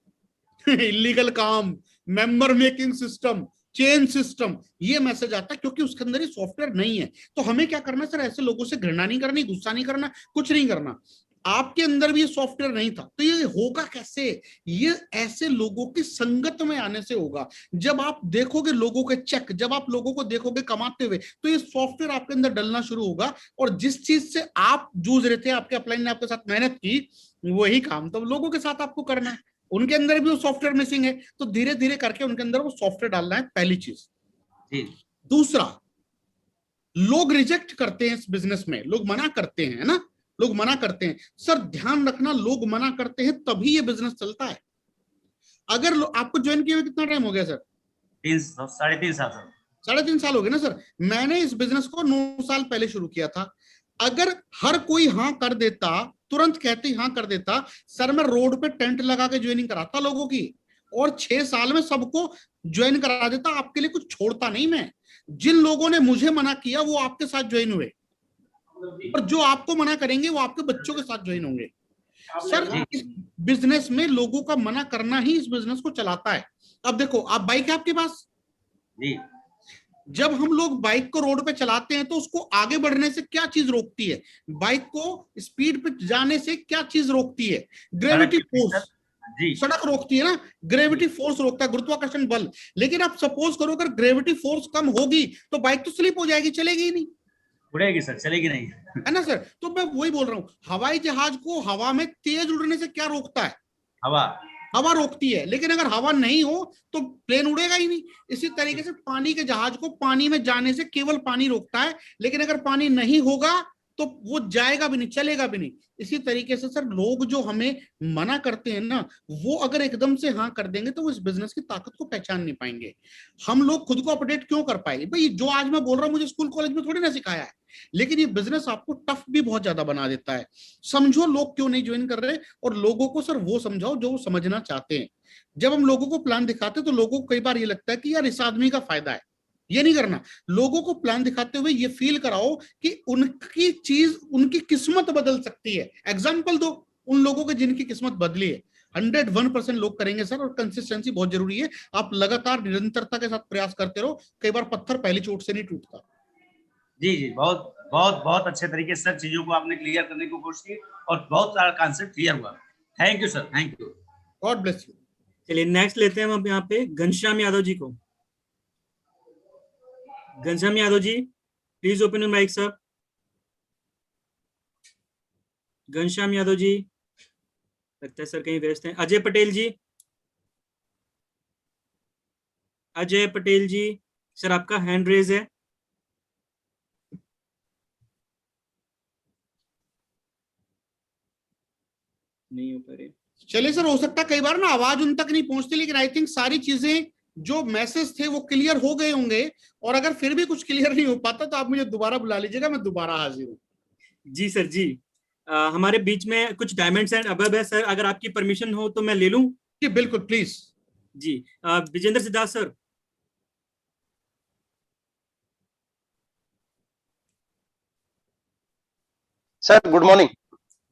इलीगल काम, member making system, chain system, ये मैसेज आता है क्योंकि उसके अंदर ये सॉफ्टवेयर नहीं है। तो हमें क्या करना सर? ऐसे लोगों से घृणा नहीं करनी, गुस्सा नहीं करना, कुछ नहीं करना। आपके अंदर भी ये सॉफ्टवेयर नहीं था तो ये होगा कैसे? ये ऐसे लोगों की संगत में आने से होगा। जब आप देखोगे लोगों के चेक, जब आप लोगों को देखोगे कमाते हुए, तो ये सॉफ्टवेयर आपके अंदर डलना शुरू होगा। और जिस चीज से आप जूझ रहे थे, आपके अपलाइन ने आपके साथ मेहनत की, वही काम तो लोगों के साथ आपको करना है। उनके अंदर भी वो सॉफ्टवेयर मिसिंग है, तो धीरे धीरे करके उनके अंदर वो सॉफ्टवेयर डालना है, पहली चीज। दूसरा, लोग रिजेक्ट करते हैं इस बिजनेस में, लोग मना करते हैं, है ना, लोग मना करते हैं। सर ध्यान रखना, लोग मना करते हैं तभी ये बिजनेस चलता है। अगर आपको ज्वाइन किए हुए कितना टाइम हो गया सर? 3.5 साल सर। 3.5 साल हो गए ना सर। मैंने इस बिजनेस को 9 साल पहले शुरू किया था। अगर हर कोई हाँ कर देता, तुरंत कहते ही हाँ कर देता, सर मैं रोड पे टेंट लगा के ज्वाइनिंग कराता लोगों की, और 6 साल में सबको ज्वाइन करा देता। आपके लिए कुछ छोड़ता नहीं मैं। जिन लोगों ने मुझे मना किया वो आपके साथ ज्वाइन हुए, और जो आपको मना करेंगे वो आपके बच्चों के साथ ज्वाइन होंगे। सर इस बिजनेस में लोगों का मना करना ही इस बिजनेस को चलाता है। अब देखो, आप बाइक है आपके पास जी, जब हम लोग बाइक को रोड पे चलाते हैं तो उसको आगे बढ़ने से क्या चीज रोकती है? बाइक को स्पीड पे जाने से क्या चीज रोकती है? Gravity force. जी, सड़क रोकती है ना, ग्रेविटी फोर्स रोकता है, गुरुत्वाकर्षण बल। लेकिन आप सपोज करो अगर ग्रेविटी फोर्स कम होगी तो बाइक तो स्लिप हो जाएगी, चलेगी ही नहीं, उड़ेगी सर, चलेगी नहीं। है ना सर। तो मैं वही बोल रहा हूँ, हवाई जहाज को हवा में तेज उड़ने से क्या रोकता है? हवा। हवा रोकती है। लेकिन अगर हवा नहीं हो तो प्लेन उड़ेगा ही नहीं। इसी तरीके से पानी के जहाज को पानी में जाने से केवल पानी रोकता है, लेकिन अगर पानी नहीं होगा तो वो जाएगा भी नहीं, चलेगा भी नहीं। इसी तरीके से सर लोग जो हमें मना करते हैं ना, वो अगर एकदम से हाँ कर देंगे तो वो इस बिजनेस की ताकत को पहचान नहीं पाएंगे। हम लोग खुद को अपडेट क्यों कर पाएंगे भाई? जो आज मैं बोल रहा हूँ मुझे स्कूल कॉलेज में थोड़ी ना सिखाया है, लेकिन ये बिजनेस आपको टफ भी बहुत ज्यादा बना देता है। समझो लोग क्यों नहीं ज्वाइन कर रहे, और लोगों को सर वो समझाओ जो वो समझना चाहते हैं। जब हम लोगों को प्लान दिखाते हैं तो लोगों को कई बार ये लगता है कि यार इस आदमी का फायदा है। ये नहीं करना। लोगों को प्लान दिखाते हुए ये फील कराओ कि उनकी चीज, उनकी किस्मत बदल सकती है। एग्जाम्पल दो उन लोगों के जिनकी किस्मत बदली है। 101% लोग करेंगे सर, और कंसिस्टेंसी बहुत जरूरी है। आप लगातार निरंतरता के साथ प्रयास करते रहो, कई बार पत्थर पहली चोट से नहीं टूटता। जी जी, बहुत बहुत बहुत अच्छे तरीके से सर चीजों को आपने क्लियर करने की कोशिश की और बहुत सारा कॉन्सेप्ट क्लियर हुआ। Thank you sir, thank you. God bless you. चलिए नेक्स्ट लेते हैं हम यहाँ पे घनश्याम यादव जी को। Ghanshyam Yadav ji, please open your mic sir. Ghanshyam Yadav ji, लगता है सर कहीं व्यस्त हैं। अजय पटेल जी, अजय पटेल जी सर आपका हैंड रेज है। नहीं हो पा रहे। चलिए सर, हो सकता है कई बार ना आवाज उन तक नहीं पहुंचती, लेकिन आई थिंक सारी चीजें जो मैसेज थे वो क्लियर हो गए होंगे। और अगर फिर भी कुछ क्लियर नहीं हो पाता तो आप मुझे दोबारा बुला लीजिएगा, मैं दोबारा हाजिर हूँ। जी सर जी। हमारे बीच में कुछ डायमंड्स एंड अबव है सर, अगर आपकी परमिशन हो तो मैं ले लूं। जी बिल्कुल, प्लीज। जी Vijendra Siddharth sir. Sir good morning.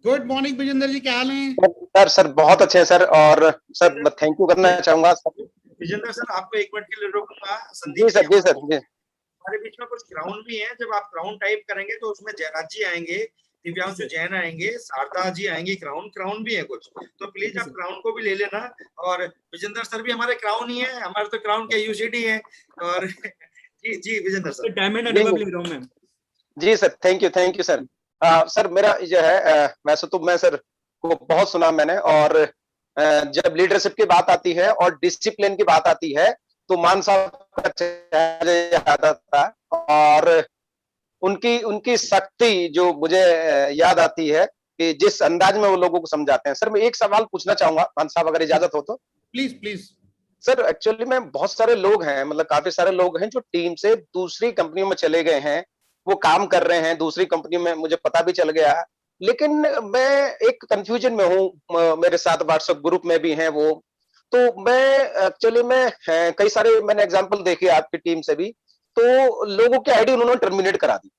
Good morning Vijendra ji, क्या हाल है? सर बहुत अच्छे हैं सर, और सर थैंक यू करना चाहूंगा सर। विजेंद्र सर आपको एक मिनट के लिए रोकूंगा। जी सर, जी सर, जी। हमारे बीच में कुछ क्राउन भी हैं। जब आप क्राउन टाइप करेंगे तो उसमें जयराज जी आएंगे, दिव्यांशु जैन आएंगे, शारदा जी आएंगे। क्राउन भी है कुछ, तो प्लीज आप क्राउन को भी ले लेना। और विजेंद्र सर भी हमारे क्राउन ही है, हमारे तो क्राउन के यूसीडी है। और जी जी Vijendra sir, diamond and above ले रहा हूं मैं। जी sir, thank you sir. Sir मेरा जो है वैसे तो मैं सर को बहुत सुना मैंने, और जब लीडरशिप की बात आती है और डिसिप्लिन की बात आती है तो मान साहब का चेहरा याद आता है, और उनकी उनकी शक्ति जो मुझे याद आती है कि जिस अंदाज में वो लोगों को समझाते हैं। सर मैं एक सवाल पूछना चाहूंगा मान साहब, अगर इजाजत हो तो। Please please. सर एक्चुअली में बहुत सारे लोग हैं, मतलब काफी सारे लोग हैं जो टीम से दूसरी कंपनियों में चले गए हैं, वो काम कर रहे हैं दूसरी कंपनी में, मुझे पता भी चल गया है। लेकिन मैं एक कंफ्यूजन में हूँ, मेरे साथ व्हाट्सएप ग्रुप में भी हैं वो। तो मैं एक्चुअली में कई सारे मैंने एग्जांपल देखे आपकी टीम से भी, तो लोगों की आईडी उन्होंने टर्मिनेट करा दी,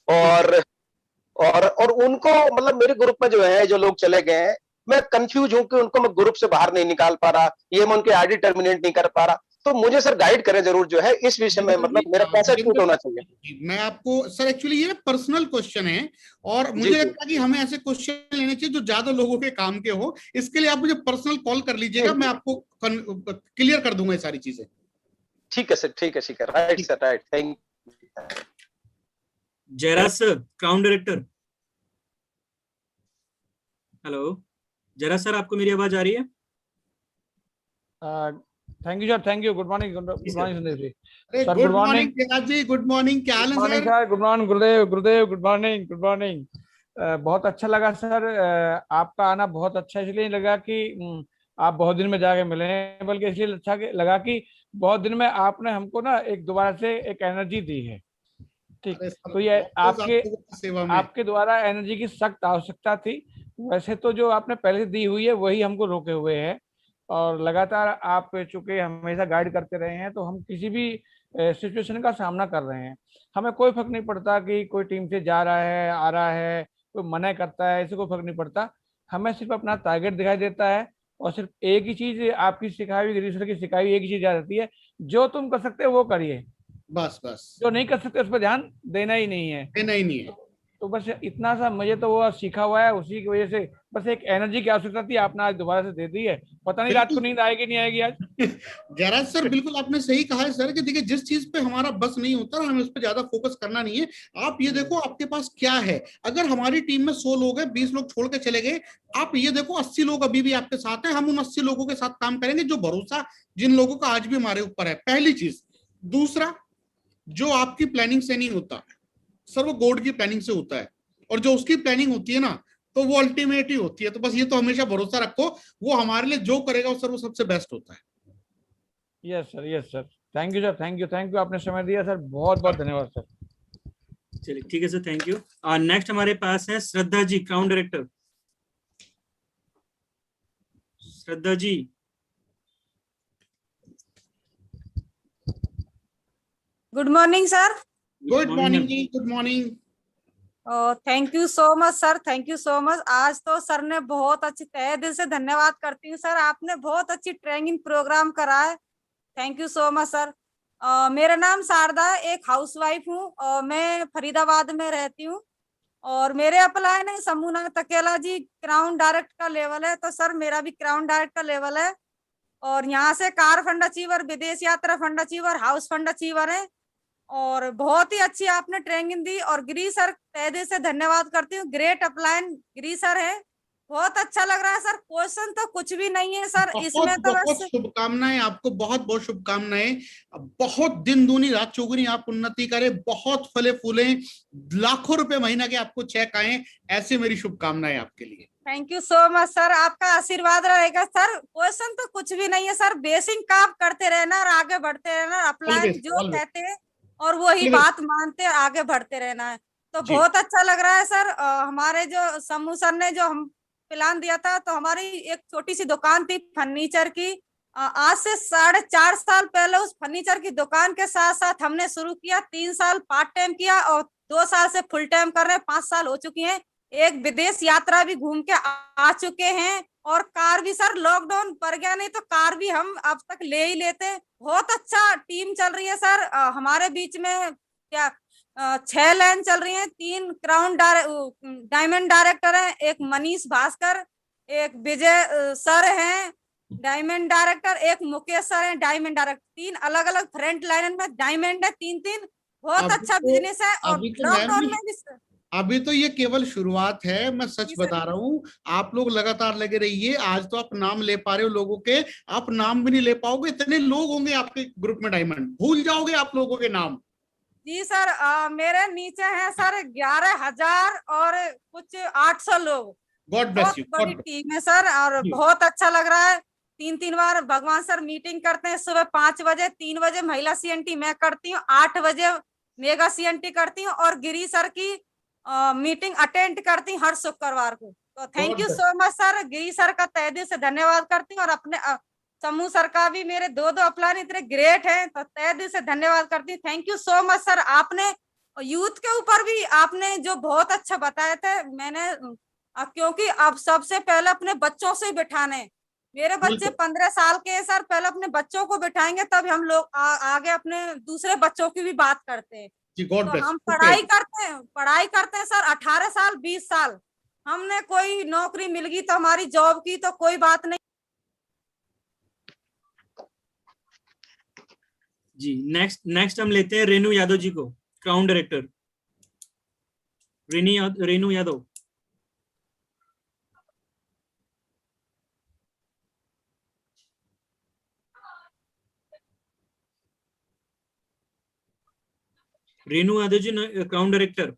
और उनको मतलब मेरे ग्रुप में जो है जो लोग चले गए हैं, मैं कंफ्यूज हूं कि उनको मैं ग्रुप से बाहर नहीं निकाल पा रहा, ये मैं उनके आईडी टर्मिनेट नहीं कर पा रहा। तो मुझे सर गाइड करें जरूर जो है इस विषय में, मतलब मेरा कैसे शूट होना चाहिए। मैं आपको सर, एक्चुअली ये पर्सनल क्वेश्चन है, और मुझे लगता है कि हमें ऐसे क्वेश्चन लेने चाहिए जो ज्यादा लोगों के काम के हो। इसके लिए आप मुझे पर्सनल कॉल कर लीजिएगा, मैं आपको क्लियर कर दूंगा ये सारी चीजें। ठीक है सर, ठीक है, right sir, right, thank. Jayraj sir, crown director. Hello Jayraj sir, आपको मेरी आवाज आ रही है? Thank you sir, thank you. Good morning, good morning Sandeep ji. अरे sir, good good morning. Morning Prakash ji, good morning, क्या हाल गुड है morning sir? Sir, good morning Gurudev, Gurudev, good morning, good morning. बहुत अच्छा लगा सर, आपका आना बहुत अच्छा इसलिए लगा कि आप बहुत दिन में जाके मिले हैं, बल्कि इसलिए अच्छा लगा कि बहुत दिन में आपने हमको ना एक दोबारा से एक एनर्जी दी है। ठीक, अरे सर, तो ये ऑफकोर्स आपके आपकी सेवा में। आपके द्वारा एनर्जी की सख्त आवश्यकता थी। वैसे तो जो आपने पहले से दी हुई है वही हमको रोके हुए है, और लगातार आप चूंकि हमेशा गाइड करते रहे हैं, तो हम किसी भी सिचुएशन का सामना कर रहे हैं। हमें कोई फर्क नहीं पड़ता कि कोई टीम से जा रहा है, आ रहा है, कोई मना करता है, इससे कोई फर्क नहीं पड़ता। हमें सिर्फ अपना टारगेट दिखाई देता है, और सिर्फ एक ही चीज आपकी सिखाई हुई, गिरीश्वर की सिखाई हुई एक ही चीज याद रहती है, जो तुम कर सकते हो वो करिए, बस बस, जो नहीं कर सकते उस पर ध्यान देना ही नहीं है। देना ही नहीं है। तो बस इतना सा मुझे तो वो सीखा हुआ है, उसी की वजह से बस एक एनर्जी की आवश्यकता थी, आपने आज दोबारा से दे दी है। पता नहीं रात को बिल्कुल नींद आएगी नहीं आएगी आज। जयराज सर, बिल्कुल आपने सही कहा है सर, कि देखिए जिस चीज पे हमारा बस नहीं होता हमें उस पर ज्यादा फोकस करना नहीं है। आप ये देखो आपके पास क्या है। अगर हमारी टीम में 100 लोग हैं, 20 लोग छोड़ के चले गए, आप ये देखो 80 लोग अभी भी आपके साथ हैं। हम उन 80 लोगों के साथ काम करेंगे जो भरोसा जिन लोगों का आज भी हमारे ऊपर है, पहली चीज। दूसरा, जो आपकी प्लानिंग से नहीं होता सर, वो गॉड की प्लानिंग से होता है, और जो उसकी प्लानिंग होती है ना, तो वो अल्टीमेट ही होती है। तो बस ये तो हमेशा भरोसा रखो, वो हमारे लिए जो करेगा सर वो सबसे बेस्ट होता है। Yes sir, yes sir. Thank you sir, thank you, thank you, आपने समय दिया सर, बहुत बहुत धन्यवाद सर। चलिए ठीक है सर, थैंक यू। और नेक्स्ट हमारे पास है Shraddha ji, crown director. Shraddha ji. Good morning sir. Good morning जी, good morning. Thank you so much sir, thank you so much. आज तो सर ने बहुत अच्छी, तहे दिल से धन्यवाद करती हूँ सर, आपने बहुत अच्छी ट्रेनिंग प्रोग्राम करा है। Thank you so much sir. मेरा नाम शारदा है, एक हाउसवाइफ हूँ और मैं फरीदाबाद में रहती हूँ। और मेरे अपलाइन है शंभुनाथ अकेला जी, क्राउन डायरेक्ट का लेवल है, तो सर मेरा भी क्राउन डायरेक्ट का लेवल है। और यहाँ से कार फंड अचीवर, विदेश यात्रा fund achiever, house fund achiever है। और बहुत ही अच्छी आपने ट्रेनिंग दी, और गिरी सर तहे दिल से धन्यवाद करती हूँ। ग्रेट अपलाइन गिरी सर है, बहुत अच्छा लग रहा है सर। क्वेश्चन तो कुछ भी नहीं है सर बहुत इसमें तो बहुत बस। शुभकामनाएं आपको, बहुत बहुत शुभकामनाएं। बहुत दिन दूनी रात चौगुनी आप उन्नति करें, बहुत फले फूले, लाखों रुपए महीना के आपको चेक आए, ऐसी मेरी शुभकामनाएं आपके लिए। Thank you so much sir, आपका आशीर्वाद रहेगा सर। क्वेश्चन तो कुछ भी नहीं है सर, बेसिक काम करते रहना और आगे बढ़ते रहना। अपलाइन Always, जो always. कहते हैं और वही Always. बात मानते और आगे बढ़ते रहना है। तो जी। बहुत अच्छा लग रहा है सर। हमारे जो समूह सर ने जो हम प्लान दिया था, तो हमारी एक छोटी सी दुकान थी फर्नीचर की। आज से 4.5 साल पहले उस फर्नीचर की दुकान के साथ साथ हमने शुरू किया। 3 साल पार्ट टाइम किया और 2 साल से फुल टाइम कर रहे हैं, 5 साल हो चुकी हैं। एक विदेश यात्रा भी घूम के आ चुके हैं, और कार भी सर लॉकडाउन पड़ गया, नहीं तो कार भी हम अब तक ले ही लेते। बहुत अच्छा टीम चल रही है सर। हमारे बीच में क्या 6 लाइन चल रही है, 3 क्राउन डायमंड डायरेक्टर हैं, एक मनीष भास्कर, एक विजय सर हैं डायमंड डायरेक्टर, एक मुकेश सर हैं डायमंड डायरेक्टर। 3 अलग अलग फ्रंट लाइन में डायमंड है, 3 बहुत अच्छा बिजनेस है। और लॉकडाउन में भी अभी तो ये केवल शुरुआत है, मैं सच जी सर। बता रहा हूँ। आप लोग लगातार लगे रहिए। आज तो आप नाम ले पा रहे हो लोगों के, आप नाम भी नहीं ले पाओगे, इतने लोग होंगे आपके ग्रुप में डायमंड, भूल जाओगे आप लोगों के नाम। जी सर, मेरे नीचे हैं सर 11,000 और कुछ 800 लोग। गॉड ब्लेस बहुत यू। बड़ी टीम है सर, और जी। बहुत अच्छा लग रहा है। 3 बार भगवान सर मीटिंग करते हैं, सुबह 5 बजे, 3 बजे महिला सीएनटी मैं करती हूँ, 8 बजे मेगा सीएनटी करती हूँ, और गिरी सर की मीटिंग अटेंड करती हूँ हर शुक्रवार को। तो thank you so much sir, Giri sir का तहे दिल से धन्यवाद करती हूँ। और अपने समूह सर का भी, मेरे 2 अपलाइन इतने ग्रेट हैं, तो तहे दिल से धन्यवाद करती हूँ। Thank you so much sir. आपने यूथ के ऊपर भी आपने जो बहुत अच्छा बताए थे, मैंने क्योंकि अब सबसे पहले अपने बच्चों से बिठाने, मेरे बच्चे 15 साल के हैं सर, पहले अपने बच्चों को बिठाएंगे तब हम लोग आगे अपने दूसरे बच्चों की भी बात करते हैं। तो हम पढ़ाई करते हैं सर 18 साल 20 साल, हमने कोई नौकरी मिल गई तो हमारी जॉब की तो कोई बात नहीं। जी नेक्स्ट हम लेते हैं रेनू यादव जी को, crown director. Renu Yadav. Renu Yadav ji crown director,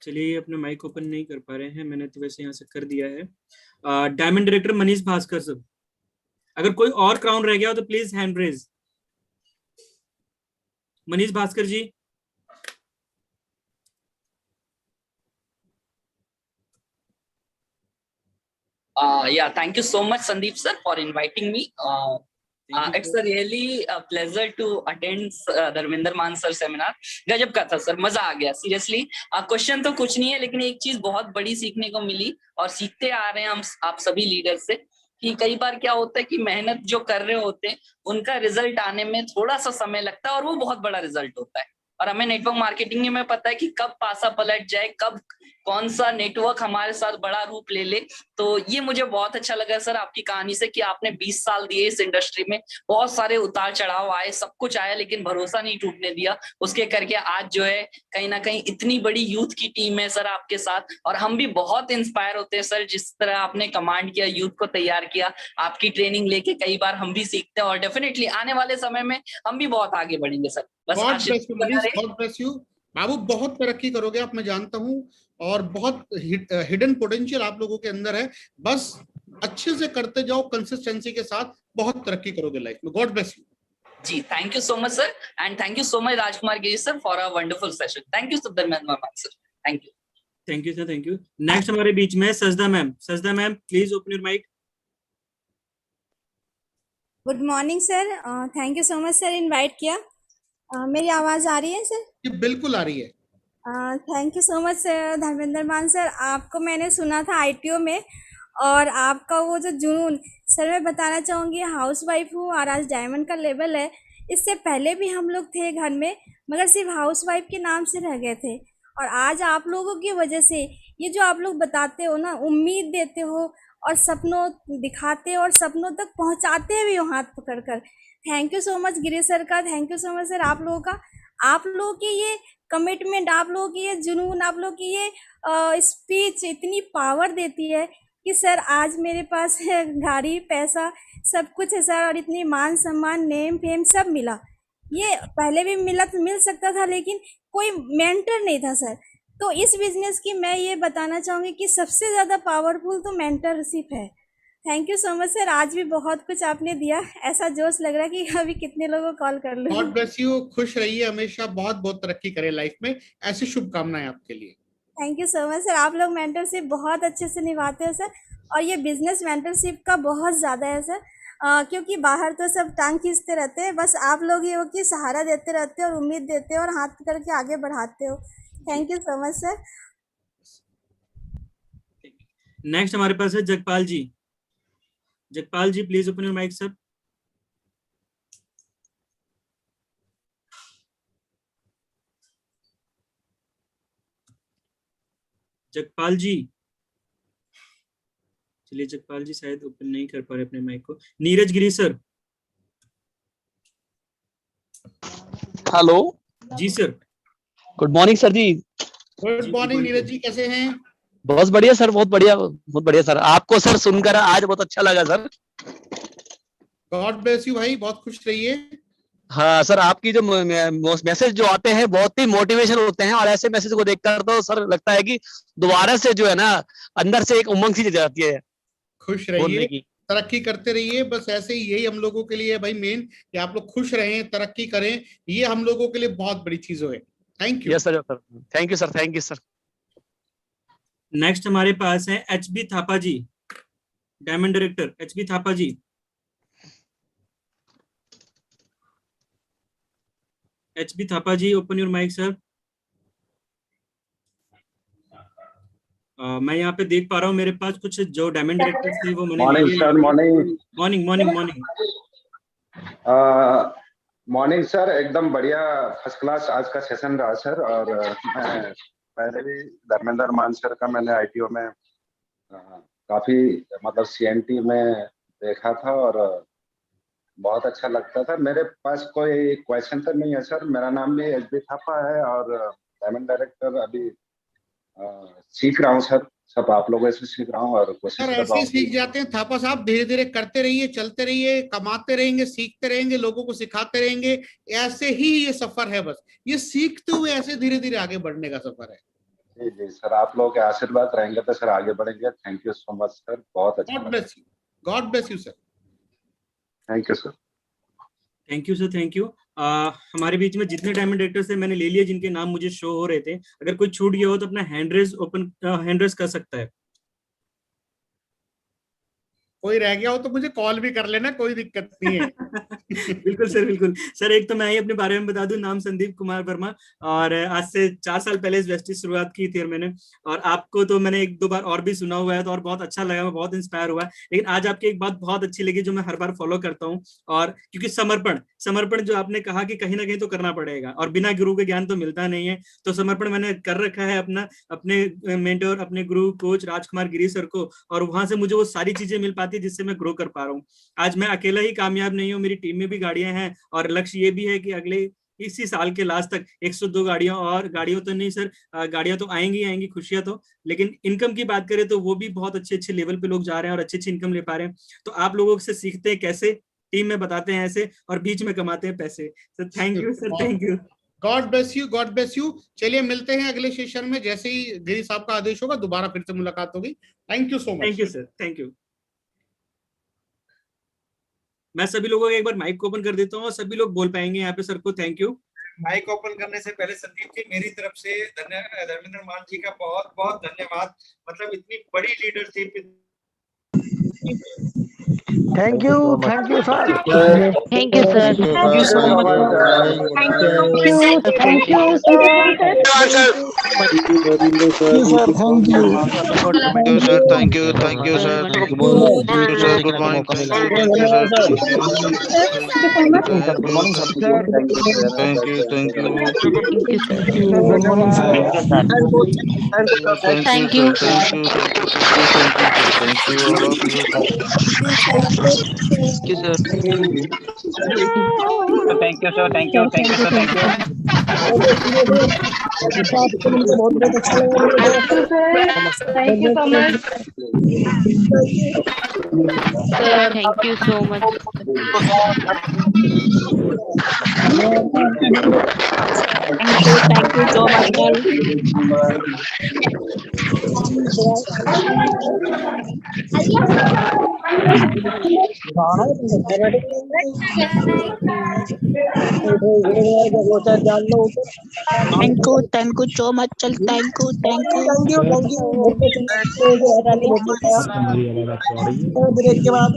चलिए अपना माइक ओपन नहीं कर पा रहे हैं, मैंने तो वैसे यहाँ से कर दिया है। Diamond director Manish Bhaskar sir, अगर कोई और क्राउन रह गया हो तो please hand raise. Manish Bhaskar ji. Yeah, thank you so much, Sandeep sir, for inviting me. It's a really pleasure to attend Dharmendra Maan sir seminar. गजब का था सर, मजा आ गया सीरियसली। क्वेश्चन तो कुछ नहीं है, लेकिन एक चीज बहुत बड़ी सीखने को मिली और सीखते आ रहे हैं हम आप सभी लीडर से, कि कई बार क्या होता है कि मेहनत जो कर रहे होते हैं उनका रिजल्ट आने में थोड़ा सा समय लगता है और वो बहुत बड़ा रिजल्ट होता है। और हमें नेटवर्क मार्केटिंग में पता है कि कब पासा पलट जाए, कब कौन सा नेटवर्क हमारे साथ बड़ा रूप ले ले। तो ये मुझे बहुत अच्छा लगा सर आपकी कहानी से, कि आपने 20 साल दिए इस इंडस्ट्री में, बहुत सारे उतार चढ़ाव आए, सब कुछ आया, लेकिन भरोसा नहीं टूटने दिया। उसके करके आज जो है कहीं ना कहीं इतनी बड़ी यूथ की टीम है सर आपके साथ, और हम भी बहुत इंस्पायर होते हैं सर, जिस तरह आपने कमांड किया, यूथ को तैयार किया, आपकी ट्रेनिंग लेके कई बार हम भी सीखते हैं, और डेफिनेटली आने वाले समय में हम भी बहुत आगे बढ़ेंगे सर। बस गॉड ब्लेस यू बाबू, बहुत तरक्की करोगे आप, मैं जानता हूँ, और बहुत हिडन पोटेंशियल आप लोगों के अंदर है। बस अच्छे से करते जाओ, कंसिस्टेंसी के साथ, बहुत तरक्की करोगे लाइफ में। God bless you ji. Thank you so much sir, and thank you so much Rajkumar Giri sir for a wonderful session. Thank you Dharmendra Maan sir, thank you. Thank you sir, thank you. Next हमारे बीच में Sajda ma'am. Sajda ma'am please open your mic. Good morning sir, thank you so much sir invite किया। मेरी आवाज आ रही है sir? जी बिल्कुल आ रही है। Thank you so much sir Dharmendra Maan sir, आपको मैंने सुना था ITO में, और आपका वो जो जुनून सर, मैं बताना चाहूँगी हाउस वाइफ हूँ और आज डायमंड का लेवल है। इससे पहले भी हम लोग थे घर में, मगर सिर्फ हाउस वाइफ के नाम से रह गए थे, और आज आप लोगों की वजह से ये जो आप लोग बताते हो ना, उम्मीद देते हो और सपनों दिखाते हो और सपनों तक पहुँचाते भी हो हाथ पकड़ कर। Thank you so much Giri sir का, thank you so much sir आप लोगों का। आप लोगों की ये कमिटमेंट, आप लोगों की ये जुनून, आप लोगों की ये स्पीच इतनी पावर देती है कि सर आज मेरे पास है गाड़ी, पैसा, सब कुछ है सर, और इतनी मान सम्मान, नेम फेम सब मिला। ये पहले भी मिल सकता था, लेकिन कोई मेंटर नहीं था सर। तो इस बिजनेस की मैं ये बताना चाहूँगी कि सबसे ज़्यादा पावरफुल तो मेंटरशिप है। Thank you so much sir, आज भी बहुत कुछ आपने दिया, ऐसा जोश लग रहा है कि अभी कितने लोगों को कॉल कर लूं। गॉड ब्लेस यू, खुश रहिए हमेशा, बहुत बहुत तरक्की करें लाइफ में, ऐसी शुभकामनाएं आपके लिए। Thank you so much sir, आप लोग मेंटरशिप बहुत अच्छे से निभाते हो सर, और ये बिजनेस मेंटरशिप का बहुत ज़्यादा है सर, क्योंकि बाहर तो सब टांग खींचते रहते हैं, बस आप लोग ये हो कि सहारा देते रहते हो और उम्मीद देते हो और हाथ करके आगे बढ़ाते हो। Thank you so much sir. Next हमारे पास है Jagpal ji. Jagpal ji please open your mic sir. Jagpal ji, चलिए जगपाल जी शायद ओपन नहीं कर पा रहे अपने माइक को। नीरज गिरी सर। हेलो जी सर। गुड मॉर्निंग सर जी। गुड मॉर्निंग नीरज जी, कैसे हैं? बहुत बढ़िया सर, बहुत बढ़िया सर। आपको सर सुनकर आज बहुत अच्छा लगा सर। गॉड ब्लेस यू भाई, बहुत खुश रहिए। हाँ सर, आपकी जो मैसेज जो आते हैं बहुत ही मोटिवेशन होते हैं, और ऐसे मैसेज को देखकर तो सर लगता है कि दोबारा से जो है ना अंदर से एक उमंग सी जाती है। खुश रहिए, तरक्की करते रहिए, बस ऐसे ही, यही हम लोगों के लिए है भाई मेन, कि आप लोग खुश रहें, तरक्की करें, ये हम लोगों के लिए बहुत बड़ी चीज है। Thank you. Yes sir, thank you sir, thank you sir. Next हमारे पास है HB Thapa ji, diamond director HB Thapa ji. HB Thapa ji open your mic sir. मैं यहाँ पे देख पा रहा हूँ मेरे पास कुछ जो डायमंड डायरेक्टर्स थे वो मैंने morning sir, morning morning morning morning sir, एकदम बढ़िया फर्स्ट क्लास आज का सेशन रहा सर। और मैं पहले भी धर्मेंद्र मान सर का मैंने ITO में काफी मतलब CNT में देखा था और बहुत अच्छा लगता था। मेरे पास कोई क्वेश्चन तो नहीं है सर। मेरा नाम भी HB थापा है और डायमंड डायरेक्टर अभी सीख रहा हूँ सर, सब आप लोगों से सीख रहा हूँ और कोशिश सर कर ऐसे रहा ही हूँ। सीख जाते हैं थापा साहब, धीरे धीरे करते रहिए, चलते रहिए, कमाते रहेंगे, सीखते रहेंगे, लोगों को सिखाते रहेंगे, ऐसे ही ये सफर है। बस ये सीखते हुए ऐसे धीरे धीरे आगे बढ़ने का सफर है। जी जी सर, आप लोगों के आशीर्वाद रहेंगे तो सर आगे बढ़ेंगे। Thank you so much sir, बहुत अच्छा। God bless you, God bless you sir. Thank you sir. Thank you sir, thank you. हमारे बीच में जितने डायमंड डायरेक्टर्स हैं मैंने ले लिए जिनके नाम मुझे शो हो रहे थे। अगर कोई छूट गया हो तो अपना हैंड रेज कर सकता है। कोई रह गया हो तो मुझे कॉल भी कर लेना, कोई दिक्कत नहीं है। बिल्कुल सर, बिल्कुल सर। एक तो मैं ही अपने बारे में बता दूं, नाम संदीप कुमार वर्मा, और आज से 4 साल पहले इस वेस्टी शुरुआत की थी मैंने। और आपको तो मैंने 1-2 बार और भी सुना हुआ है तो और बहुत अच्छा लगा, मैं बहुत इंस्पायर हुआ। लेकिन आज आपकी एक बात बहुत अच्छी लगी जो मैं हर बार फॉलो करता हूँ, और क्योंकि समर्पण जो आपने कहा कि कहीं ना कहीं तो करना पड़ेगा और बिना गुरु के ज्ञान तो मिलता नहीं है। तो समर्पण मैंने कर रखा है अपने मेंटर, अपने गुरु कोच राजकुमार गिरी सर को, और वहां से मुझे वो सारी चीजें मिल पाती है जिससे मैं ग्रो कर पा रहा हूँ। आज मैं अकेला ही कामयाब नहीं हूँ, मेरी टीम में भी गाड़ियां हैं, और लक्ष्य ये भी है कि अगले इसी साल के लास्ट तक 102 गाड़ियां, और गाड़ियों तो नहीं सर, गाड़ियां तो आएंगी खुशियां तो, लेकिन इनकम की बात करें तो वो भी बहुत अच्छे लेवल पे लोग जा रहे हैं और अच्छी इनकम ले पा रहे हैं। तो आप लोगों से सीखते हैं कैसे, टीम में बताते हैं ऐसे, और बीच में कमाते हैं पैसे। Sir thank you sir, thank you. God bless you, God bless you. चलिए मिलते हैं अगले सेशन में, जैसे ही गिरी साहब का आदेश होगा दोबारा फिर से मुलाकात होगी। Thank you so much. Thank you sir, thank you. मैं सभी लोगों को एक बार माइक ओपन कर देता हूँ और सभी लोग बोल पाएंगे यहाँ पे सर को थैंक यू। माइक ओपन करने से पहले संदीप जी, मेरी तरफ से धर्मेंद्र मान जी का बहुत बहुत धन्यवाद। मतलब इतनी बड़ी leadership. Thank you sir. Thank you sir. Thank you so much. Thank you sir. Thank you sir. Good morning sir. Thank you thank you sir. Thank you sir. Thank you sir. Thank you sir. Thank you. बहुत अच्छा लगा। Thank you so much sir. Thank you so much. Thank you so much. Thank you so much. चल thank you break के बाद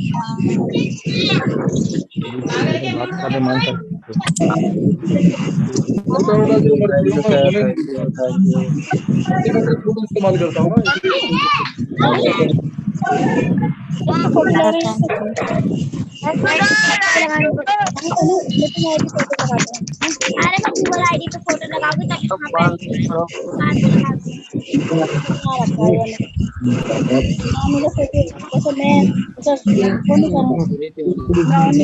इस्तेमाल करता हूँ अरे मैं गूगल आईडी पे फोटो लगाऊंगी तब मुझे फोटो जैसे मैं वो नहीं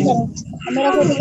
करूँ, मेरा फोटो